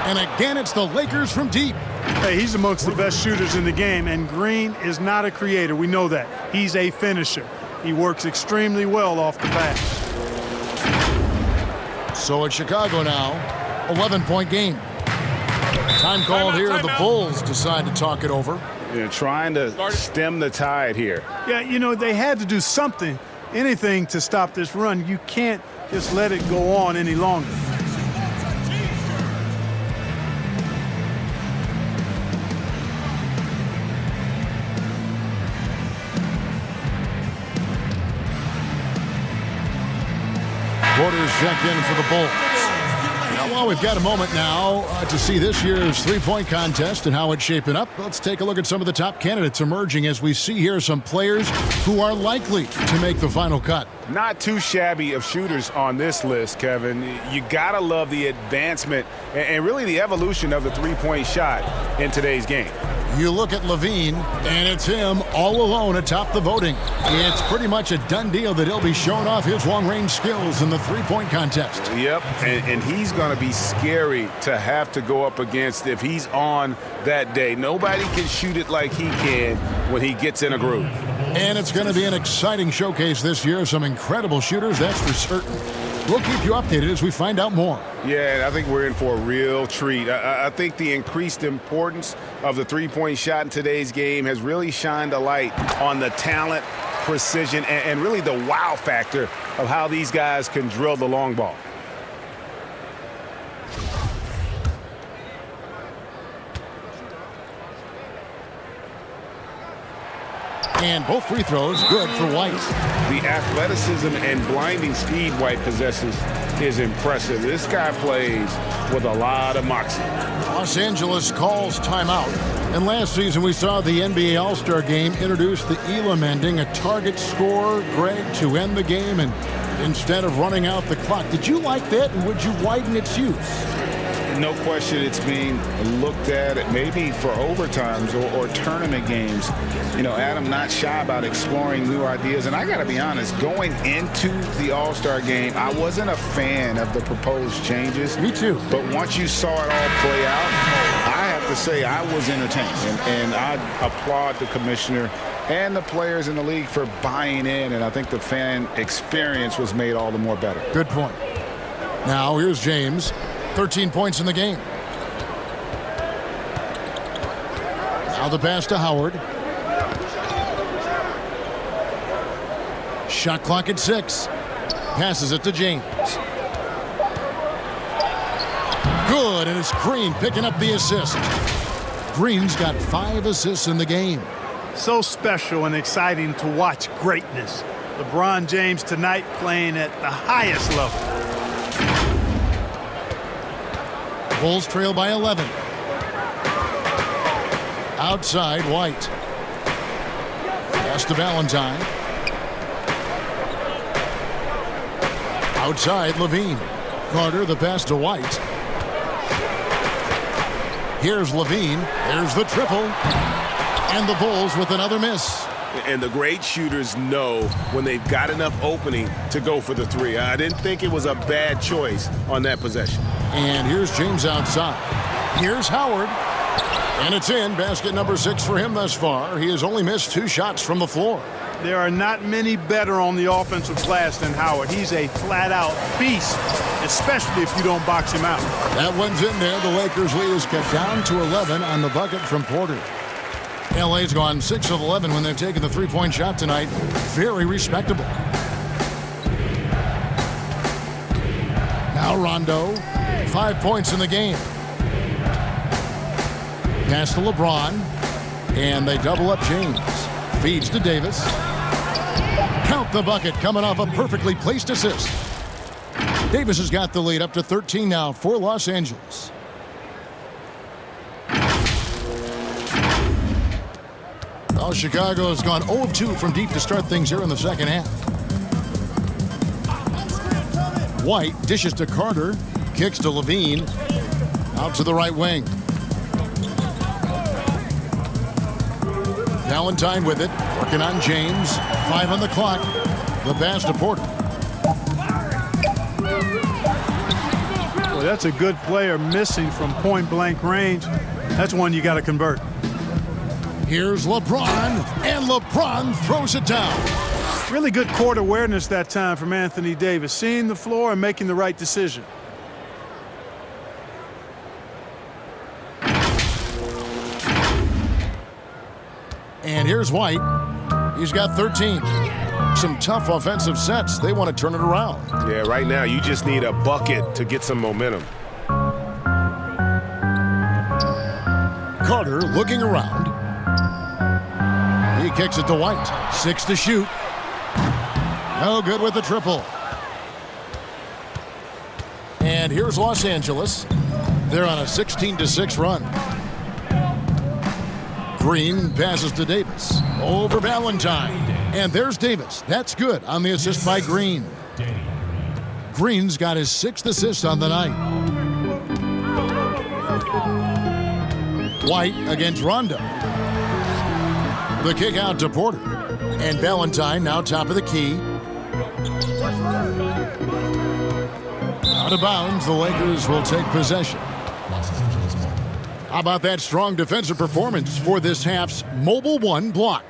And again, it's the Lakers from deep. Hey, he's amongst the best shooters in the game, and Green is not a creator. We know that. He's a finisher. He works extremely well off the bat. So it's Chicago now. 11-point game. Time called here. The Bulls decide to talk it over. You're trying to stem the tide here. Yeah, you know, they had to do something, anything to stop this run. You can't just let it go on any longer. Quarters checked in for the Bulls. Well, we've got a moment now to see this year's three-point contest and how it's shaping up. Let's take a look at some of the top candidates emerging as we see here some players who are likely to make the final cut. Not too shabby of shooters on this list, Kevin. You got to love the advancement and really the evolution of the three-point shot in today's game. You look at Levine, and it's him all alone atop the voting. It's pretty much a done deal that he'll be showing off his long-range skills in the three-point contest. Yep, and he's going to be scary to have to go up against if he's on that day. Nobody can shoot it like he can when he gets in a groove. And it's going to be an exciting showcase this year. Some incredible shooters, that's for certain. We'll keep you updated as we find out more. Yeah, I think we're in for a real treat. I think the increased importance of the three-point shot in today's game has really shined a light on the talent, precision, and really the wow factor of how these guys can drill the long ball. And both free throws good for White. The athleticism and blinding speed White possesses is impressive. This guy plays with a lot of moxie. Los Angeles calls timeout. And last season we saw the NBA All-Star Game introduce the Elam ending, a target score, Greg, to end the game, and instead of running out the clock. Did you like that, and would you widen its use? No question it's being looked at maybe for overtimes or tournament games. You know, Adam not shy about exploring new ideas. And I got to be honest, going into the All-Star game, I wasn't a fan of the proposed changes. Me too. But once you saw it all play out, I have to say I was entertained. And I applaud the commissioner and the players in the league for buying in. And I think the fan experience was made all the more better. Good point. Now here's James. 13 points in the game. Now the pass to Howard. Shot clock at 6. Passes it to James. Good, and it's Green picking up the assist. Green's got 5 assists in the game. So special and exciting to watch greatness. LeBron James tonight playing at the highest level. Bulls trail by 11. Outside, White. Pass to Valentine. Outside, Levine. Carter, the pass to White. Here's Levine. There's the triple. And the Bulls with another miss. And the great shooters know when they've got enough opening to go for the three. I didn't think it was a bad choice on that possession. And here's James outside. Here's Howard. And it's in. Basket number 6 for him thus far. He has only missed 2 shots from the floor. There are not many better on the offensive glass than Howard. He's a flat-out beast, especially if you don't box him out. That one's in there. The Lakers lead is cut down to 11 on the bucket from Porter. LA's gone 6 of 11 when they've taken the three-point shot tonight. Very respectable. Now Rondo. 5 points in the game. Pass to LeBron. And they double up James. Feeds to Davis. Count the bucket coming off a perfectly placed assist. Davis has got the lead up to 13 now for Los Angeles. Well, Chicago has gone 0 of 2 from deep to start things here in the second half. White dishes to Carter. Kicks to Levine. Out to the right wing. Valentine with it. Working on James. 5 on the clock. The pass to Porter. Well, that's a good player missing from point-blank range. That's one you got to convert. Here's LeBron. And LeBron throws it down. Really good court awareness that time from Anthony Davis. Seeing the floor and making the right decision. And here's White. He's got 13. Some tough offensive sets. They want to turn it around. Yeah, right now you just need a bucket to get some momentum. Carter looking around. He kicks it to White. 6 to shoot. No good with the triple. And here's Los Angeles. They're on a 16-6 run. Green passes to Davis. Over Valentine. And there's Davis. That's good on the assist by Green. Green's got his 6th assist on the night. White against Rondo. The kick out to Porter. And Valentine now top of the key. Out of bounds, the Lakers will take possession. How about that strong defensive performance for this half's Mobile One block?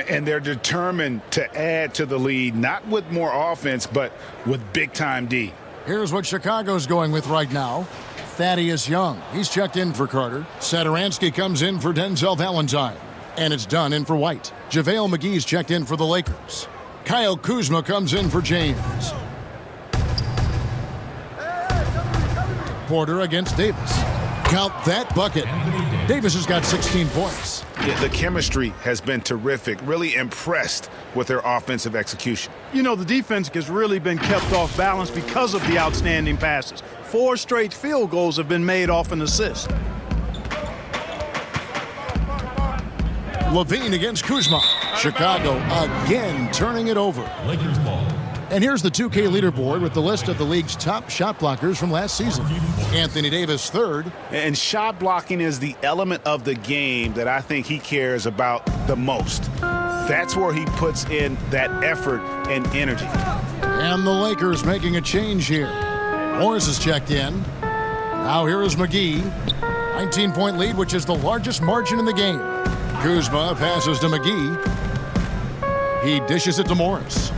And they're determined to add to the lead, not with more offense, but with big-time D. Here's what Chicago's going with right now. Thaddeus Young. He's checked in for Carter. Satoransky comes in for Denzel Valentine. And it's done in for White. JaVale McGee's checked in for the Lakers. Kyle Kuzma comes in for James. Porter against Davis. Count that bucket. Davis has got 16 points. Yeah, the chemistry has been terrific. Really impressed with their offensive execution. You know, the defense has really been kept off balance because of the outstanding passes. 4 straight field goals have been made off an assist. Levine against Kuzma. Chicago again turning it over. Lakers ball. And here's the 2K leaderboard with the list of the league's top shot blockers from last season. Anthony Davis 3rd. And shot blocking is the element of the game that I think he cares about the most. That's where he puts in that effort and energy. And the Lakers making a change here. Morris is checked in. Now here is McGee. 19-point lead, which is the largest margin in the game. Kuzma passes to McGee. He dishes it to Morris.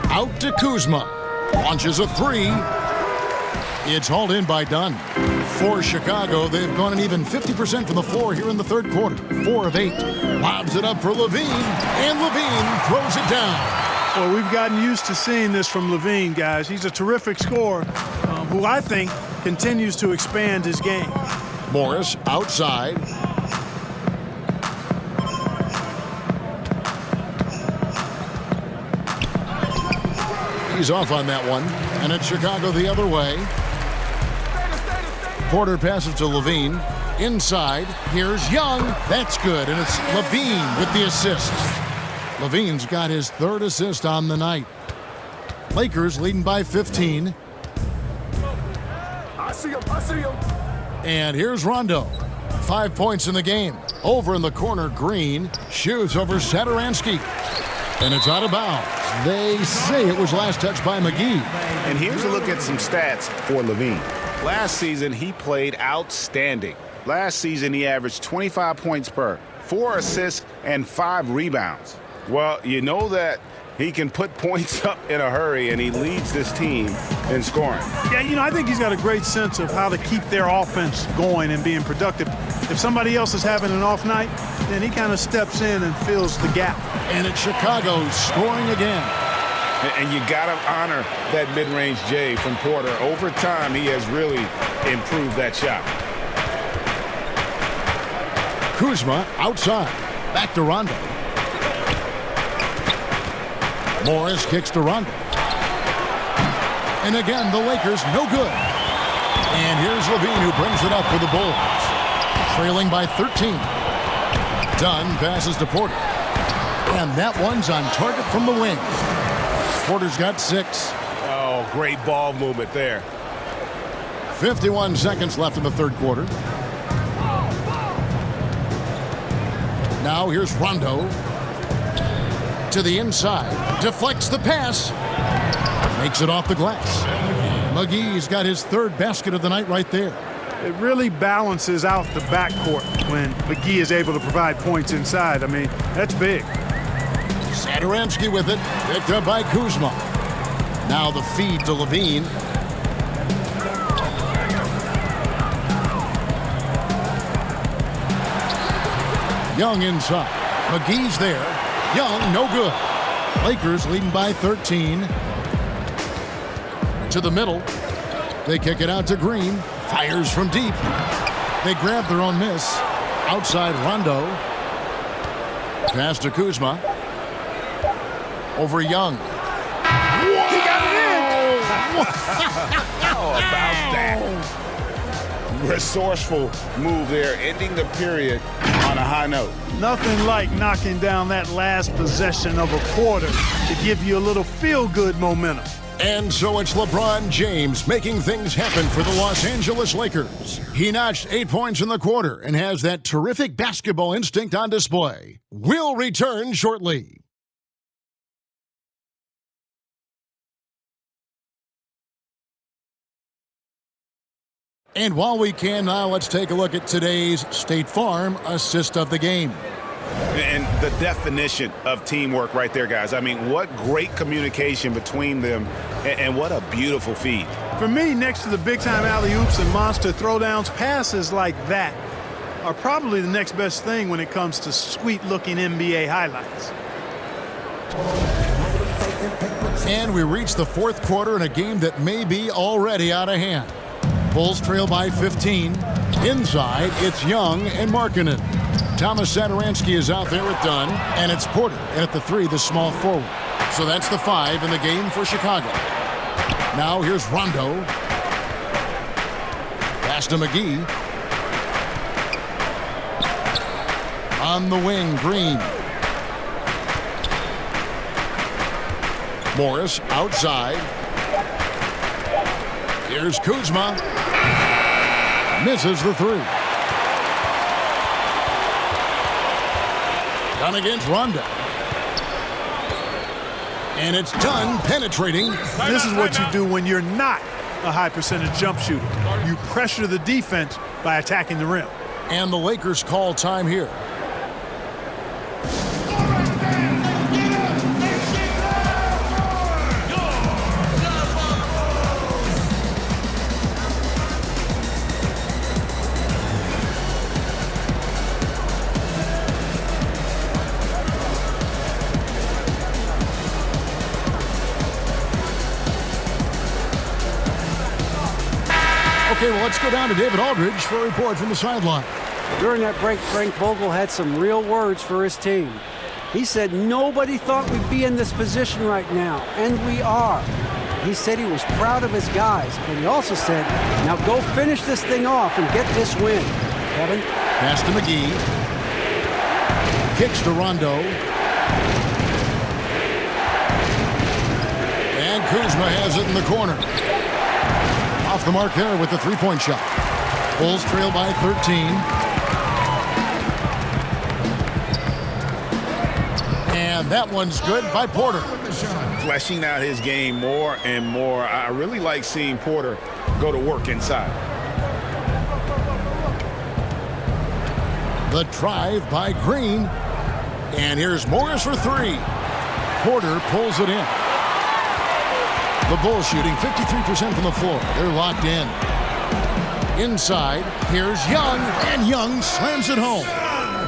Out to Kuzma. Launches a 3. It's hauled in by Dunn. For Chicago, they've gone an even 50% from the floor here in the 3rd quarter. 4 of 8. Lobs it up for Levine. And Levine throws it down. Well, we've gotten used to seeing this from Levine, guys. He's a terrific scorer who I think continues to expand his game. Morris outside. He's off on that one, and it's Chicago the other way. Porter passes to Levine. Inside, here's Young. That's good, and it's Levine with the assist. Levine's got his 3rd assist on the night. Lakers leading by 15. I see him. And here's Rondo. 5 points in the game. Over in the corner, Green shoots over Satoransky. And it's out of bounds. They say it was last touched by McGee. And here's a look at some stats for Levine. Last season, he played outstanding. Last season, he averaged 25 points per, 4 assists, and 5 rebounds. Well, you know that he can put points up in a hurry, and he leads this team in scoring. Yeah, you know, I think he's got a great sense of how to keep their offense going and being productive. If somebody else is having an off night, then he kind of steps in and fills the gap. And it's Chicago scoring again. And you got to honor that mid-range J from Porter. Over time, he has really improved that shot. Kuzma outside. Back to Rondo. Morris kicks to Rondo. And again, the Lakers no good. And here's Levine who brings it up for the Bulls. Trailing by 13. Dunn passes to Porter. And that one's on target from the wing. Porter's got 6. Oh, great ball movement there. 51 seconds left in the 3rd quarter. Now here's Rondo. To the inside. Deflects the pass. Makes it off the glass. McGee's got his 3rd basket of the night right there. It really balances out the backcourt when McGee is able to provide points inside. I mean, that's big. Satoransky with it. Picked up by Kuzma. Now the feed to Levine. Young inside. McGee's there. Young, no good. Lakers leading by 13. To the middle. They kick it out to Green. Fires from deep. They grab their own miss. Outside Rondo. Pass to Kuzma. Over Young. He got it in! How about that? resourceful move there, ending the period on a high note. Nothing like knocking down that last possession of a quarter to give you a little feel-good momentum. And so it's LeBron James making things happen for the Los Angeles Lakers. He notched 8 points in the quarter and has that terrific basketball instinct on display. We'll return shortly. And while we can now, let's take a look at today's State Farm assist of the game. And the definition of teamwork right there, guys. I mean, what great communication between them, and what a beautiful feed. For me, next to the big-time alley-oops and monster throwdowns, passes like that are probably the next best thing when it comes to sweet-looking NBA highlights. And we reach the fourth quarter in a game that may be already out of hand. Bulls trail by 15. Inside, it's Young and Markkanen. Thomas Satoransky is out there with Dunn, and it's Porter. And at the 3, the small forward. So that's the 5 in the game for Chicago. Now here's Rondo. Pass to McGee. On the wing, Green. Morris outside. Here's Kuzma. Misses the 3. Done against Rondo. And it's Dunn penetrating. This is what you do when you're not a high percentage jump shooter. You pressure the defense by attacking the rim. And the Lakers call time here. Okay, well, let's go down to David Aldridge for a report from the sideline. During that break, Frank Vogel had some real words for his team. He said nobody thought we'd be in this position right now, and we are. He said he was proud of his guys, but he also said, now go finish this thing off and get this win. Kevin? Pass to McGee. Kicks to Rondo. And Kuzma has it in the corner. Off the mark there with the three-point shot. Bulls trail by 13. And that one's good by Porter. Fleshing out his game more and more. I really like seeing Porter go to work inside. The drive by Green. And here's Morris for 3. Porter pulls it in. The Bulls shooting 53% from the floor. They're locked in. Inside, here's Young, and Young slams it home.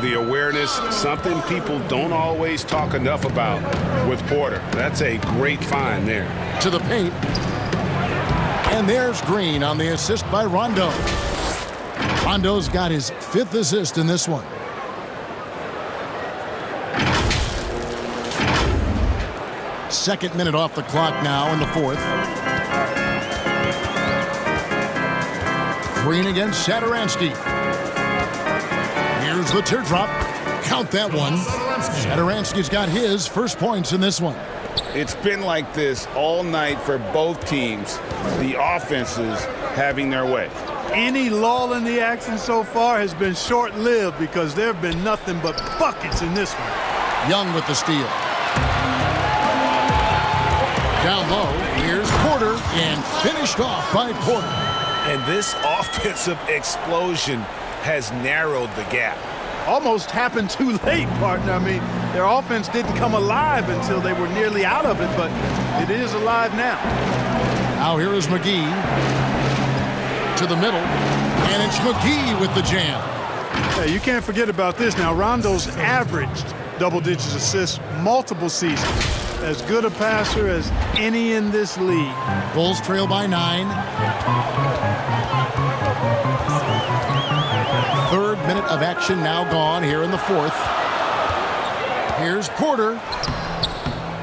The awareness, something people don't always talk enough about with Porter. That's a great find there. To the paint. And there's Green on the assist by Rondo. Rondo's got his 5th assist in this one. Second minute off the clock now in the 4th. Green against Satoransky. Here's the teardrop. Count that one. Satoransky's got his first points in this one. It's been like this all night for both teams. The offenses having their way. Any lull in the action so far has been short-lived because there have been nothing but buckets in this one. Young with the steal. Down low, here's Porter, and finished off by Porter. And this offensive explosion has narrowed the gap. Almost happened too late, partner. I mean, their offense didn't come alive until they were nearly out of it, but it is alive now. Now here is McGee to the middle, and it's McGee with the jam. Yeah, you can't forget about this now. Rondo's averaged double-digit assists multiple seasons. As good a passer as any in this league. Bulls trail by 9. 3rd minute of action now gone here in the 4th. Here's Porter.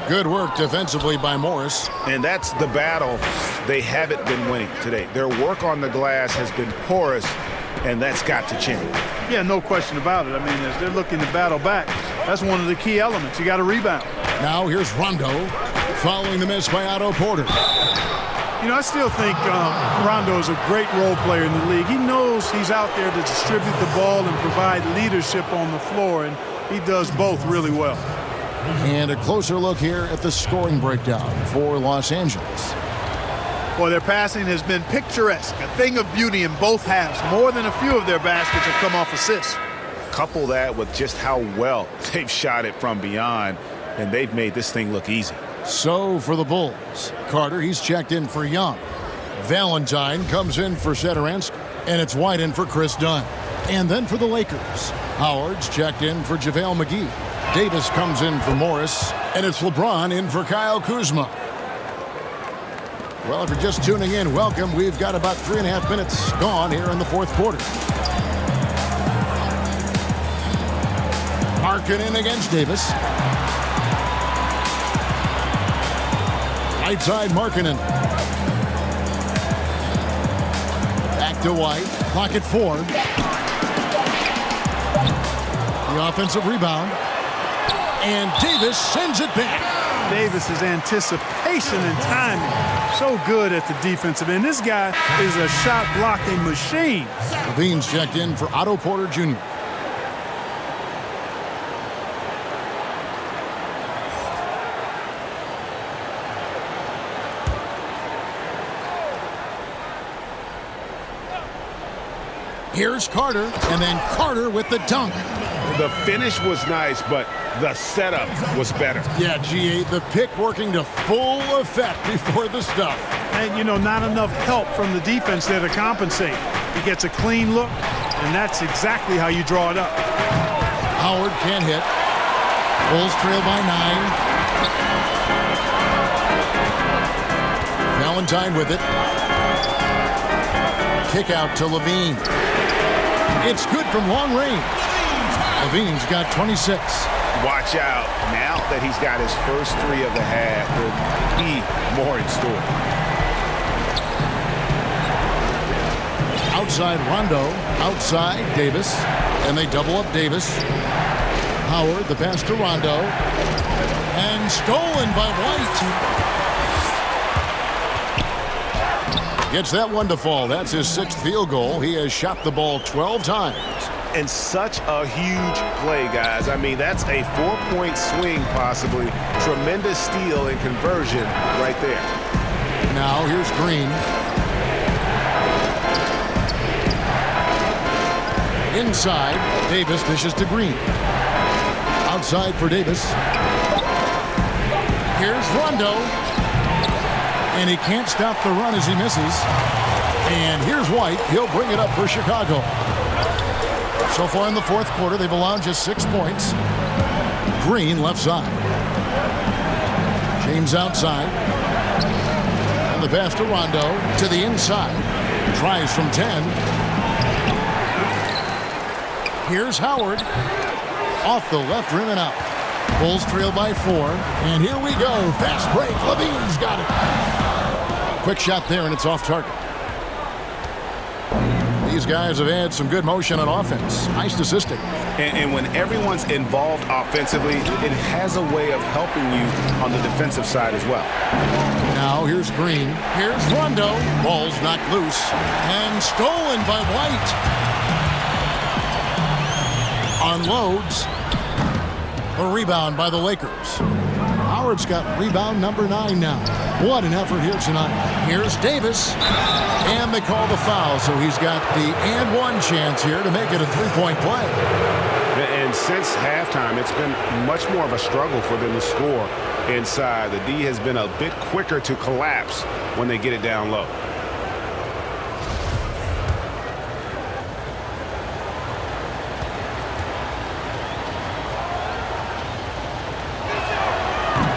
Good work defensively by Morris. And that's the battle they haven't been winning today. Their work on the glass has been porous, and that's got to change. Yeah, no question about it. I mean, as they're looking to battle back, that's one of the key elements. You got to rebound. Now here's Rondo following the miss by Otto Porter. You know, I still think Rondo is a great role player in the league. He knows he's out there to distribute the ball and provide leadership on the floor, and he does both really well. And a closer look here at the scoring breakdown for Los Angeles. Boy, their passing has been picturesque, a thing of beauty in both halves. More than a few of their baskets have come off assists. Couple that with just how well they've shot it from beyond, and they've made this thing look easy. So for the Bulls, Carter, he's checked in for Young. Valentine comes in for Satoransky, and it's White in for Chris Dunn. And then for the Lakers, Howard's checked in for JaVale McGee. Davis comes in for Morris, and it's LeBron in for Kyle Kuzma. Well, if you're just tuning in, welcome. We've got about 3.5 minutes gone here in the fourth quarter. Markkanen against Davis. Right side, Markkanen. Back to White. Clock at 4. The offensive rebound. And Davis sends it back. Davis's anticipation and timing, so good at the defensive end. This guy is a shot-blocking machine. Levine's checked in for Otto Porter Jr. Here's Carter, and then Carter with the dunk. The finish was nice, but the setup was better. Yeah, G8, the pick working to full effect before the stuff. And, you know, not enough help from the defense there to compensate. He gets a clean look, and that's exactly how you draw it up. Howard can't hit. Bulls trail by 9. Valentine with it. Kick out to Levine. It's good from long range. Levine's got 26. Watch out. Now that he's got his first 3 of the half, there'll be more in store. Outside Rondo. Outside Davis. And they double up Davis. Howard, the pass to Rondo. And stolen by White. Gets that one to fall. That's his 6th field goal. He has shot the ball 12 times. And such a huge play, guys. I mean, that's a 4-point swing, possibly. Tremendous steal and conversion right there. Now here's Green. Inside, Davis dishes to Green. Outside for Davis. Here's Rondo. And he can't stop the run as he misses. And here's White. He'll bring it up for Chicago. So far in the fourth quarter, they've allowed just 6 points. Green left side. James outside. And the pass to Rondo to the inside. Tries from 10. Here's Howard. Off the left rim and out. Bulls trail by 4. And here we go. Fast break. Levine's got it. Quick shot there, and it's off target. These guys have had some good motion on offense. Nice assisting. And when everyone's involved offensively, it has a way of helping you on the defensive side as well. Now here's Green. Here's Rondo. Ball's knocked loose. And stolen by White. Unloads. A rebound by the Lakers. Howard's got rebound number 9 now. What an effort here tonight. Here's Davis. And they call the foul, so he's got the and one chance here to make it a 3-point play. And since halftime, it's been much more of a struggle for them to score inside. The D has been a bit quicker to collapse when they get it down low.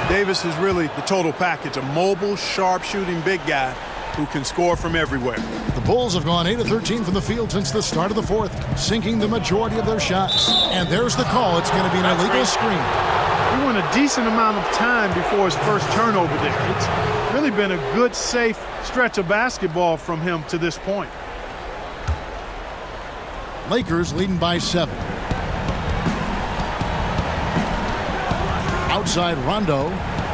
Davis is really the total package, a mobile, sharp-shooting big guy who can score from everywhere. The Bulls have gone 8 of 13 from the field since the start of the fourth, sinking the majority of their shots. And there's the call. It's going to be an illegal screen. He went a decent amount of time before his first turnover there. It's really been a good, safe stretch of basketball from him to this point. Lakers leading by 7. Outside Rondo.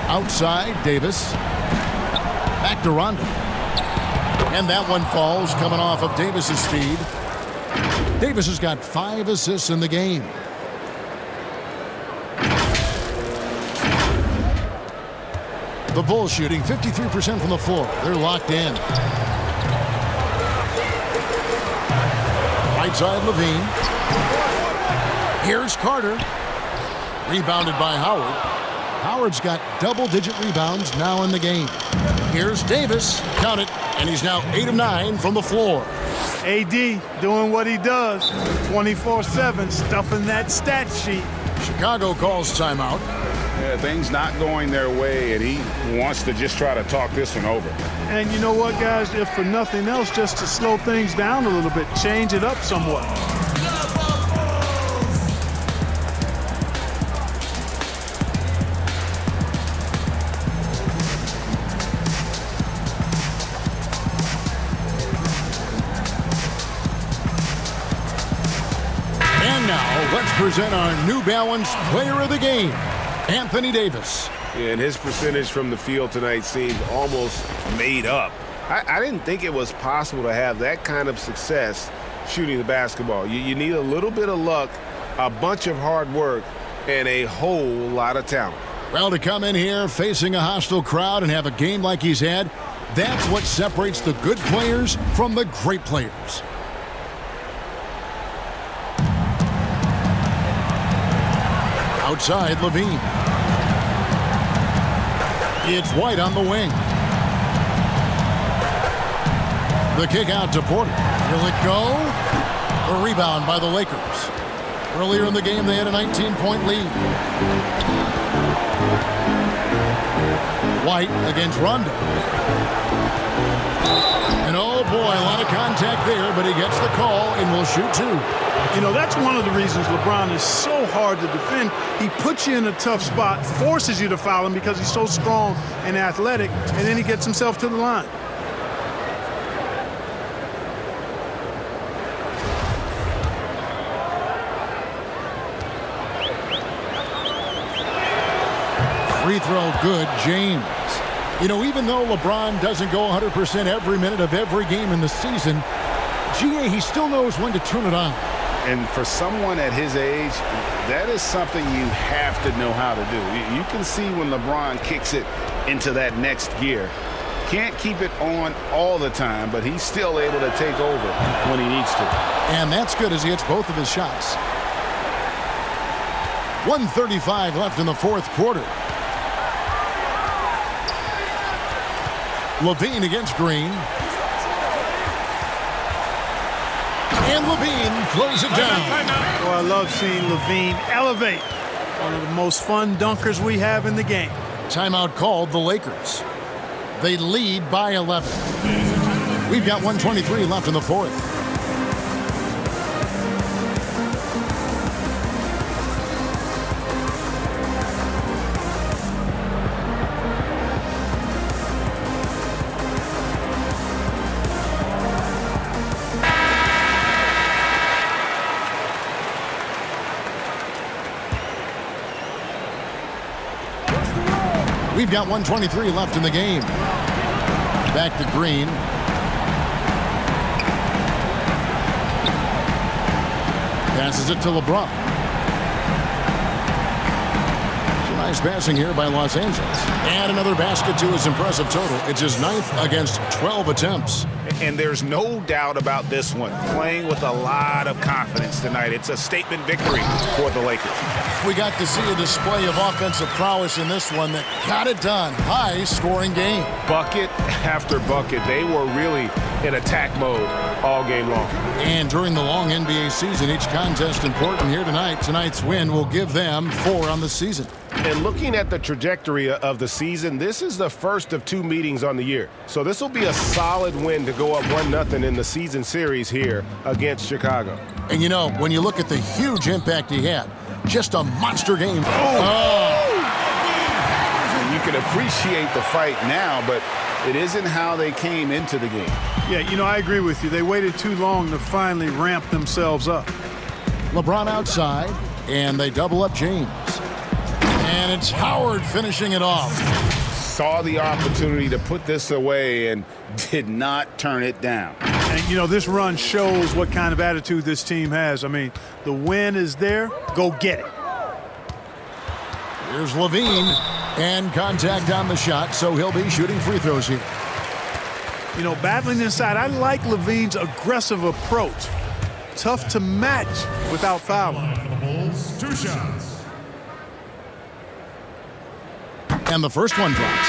Outside Davis. Back to Rondo. And that one falls, coming off of Davis's speed. Davis has got 5 assists in the game. The Bulls shooting 53% from the floor. They're locked in. Right side, Levine. Here's Carter. Rebounded by Howard. Howard's got double-digit rebounds now in the game. Here's Davis. Count it. And he's now 8 of 9 from the floor. AD doing what he does. 24/7, stuffing that stat sheet. Chicago calls timeout. Yeah, things not going their way, and he wants to just try to talk this one over. And you know what, guys? If for nothing else, just to slow things down a little bit, change it up somewhat. And now, let's present our New Balance Player of the Game, Anthony Davis. And his percentage from the field tonight seems almost made up. I didn't think it was possible to have that kind of success shooting the basketball. You need a little bit of luck, a bunch of hard work, and a whole lot of talent. Well, to come in here facing a hostile crowd and have a game like he's had, that's what separates the good players from the great players. Outside, Levine. It's White on the wing. The kick out to Porter. Will it go? A rebound by the Lakers. Earlier in the game, they had a 19-point lead. White against Rondo. And oh boy, a lot of contact there, but he gets the call and will shoot 2. You know, that's one of the reasons LeBron is so hard to defend. He puts you in a tough spot, forces you to foul him because he's so strong and athletic, and then he gets himself to the line. Free throw good, James. You know, even though LeBron doesn't go 100% every minute of every game in the season, GA, he still knows when to turn it on. And for someone at his age, that is something you have to know how to do. You can see when LeBron kicks it into that next gear. Can't keep it on all the time, but he's still able to take over when he needs to. And that's good as he hits both of his shots. 1:35 left in the fourth quarter. Levine against Green. And Levine throws it down. Well, I love seeing Levine elevate. One of the most fun dunkers we have in the game. Timeout called the Lakers. They lead by 11. We've got 1:23 left in the fourth. We've got 1:23 left in the game. Back to Green. Passes it to LeBron. Some nice passing here by Los Angeles. And another basket to his impressive total. It's his 9th against 12 attempts. And there's no doubt about this one. Playing with a lot of confidence tonight. It's a statement victory for the Lakers. We got to see a display of offensive prowess in this one that got it done. High-scoring game. Bucket after bucket. They were really in attack mode all game long. And during the long NBA season, each contest important here tonight. Tonight's win will give them 4 on the season. And looking at the trajectory of the season, this is the first of 2 meetings on the year. So this will be a solid win to go up 1-0 in the season series here against Chicago. And you know, when you look at the huge impact he had, just a monster game. Oh! You can appreciate the fight now, but it isn't how they came into the game. Yeah, you know, I agree with you. They waited too long to finally ramp themselves up. LeBron outside, and they double up James. And it's Howard finishing it off. Saw the opportunity to put this away and did not turn it down. And, you know, this run shows what kind of attitude this team has. I mean, the win is there. Go get it. Here's Levine, and contact on the shot, so he'll be shooting free throws here. You know, battling inside, I like Levine's aggressive approach. Tough to match without fouling. The Bulls, 2 shots. And the first one drops.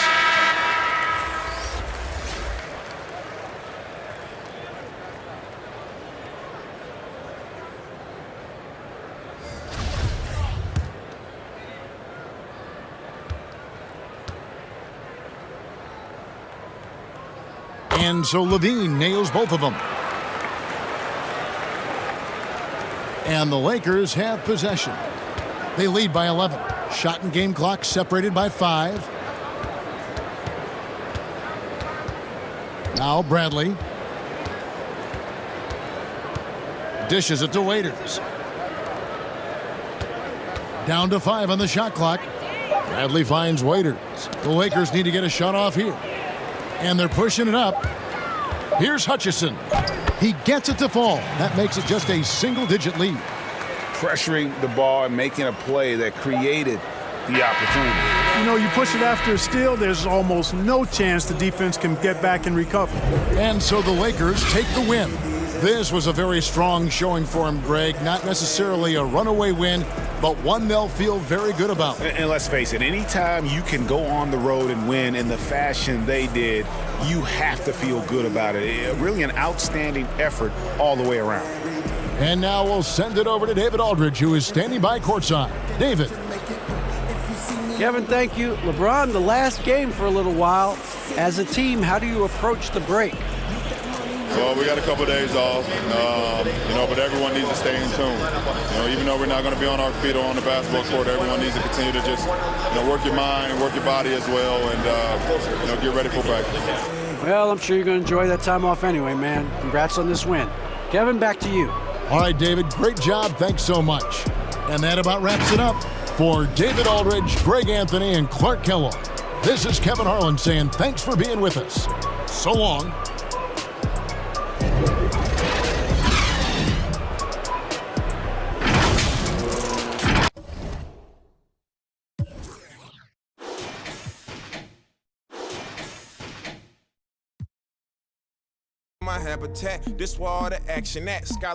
And so Levine nails both of them. And the Lakers have possession. They lead by 11. Shot and game clock separated by 5. Now Bradley. Dishes it to Waiters. Down to 5 on the shot clock. Bradley finds Waiters. The Lakers need to get a shot off here. And they're pushing it up. Here's Hutchison. He gets it to fall. That makes it just a single-digit lead. Pressuring the ball and making a play that created the opportunity. You know, you push it after a steal, there's almost no chance the defense can get back and recover. And so the Lakers take the win. This was a very strong showing for him, Greg. Not necessarily a runaway win, but one they'll feel very good about. And let's face it, anytime you can go on the road and win in the fashion they did, you have to feel good about it. Really an outstanding effort all the way around. And now we'll send it over to David Aldridge, who is standing by courtside. David. Kevin, thank you. LeBron, the last game for a little while. As a team, how do you approach the break? Well, we got a couple of days off, but everyone needs to stay in tune. Even though we're not going to be on our feet or on the basketball court, everyone needs to continue to just, work your mind and work your body as well, and get ready for practice. Well, I'm sure you're going to enjoy that time off anyway, man. Congrats on this win. Kevin, back to you. All right, David, great job. Thanks so much. And that about wraps it up. For David Aldridge, Greg Anthony, and Clark Kellogg, this is Kevin Harlan saying thanks for being with us. So long. My habitat, this where all the action at. Skyline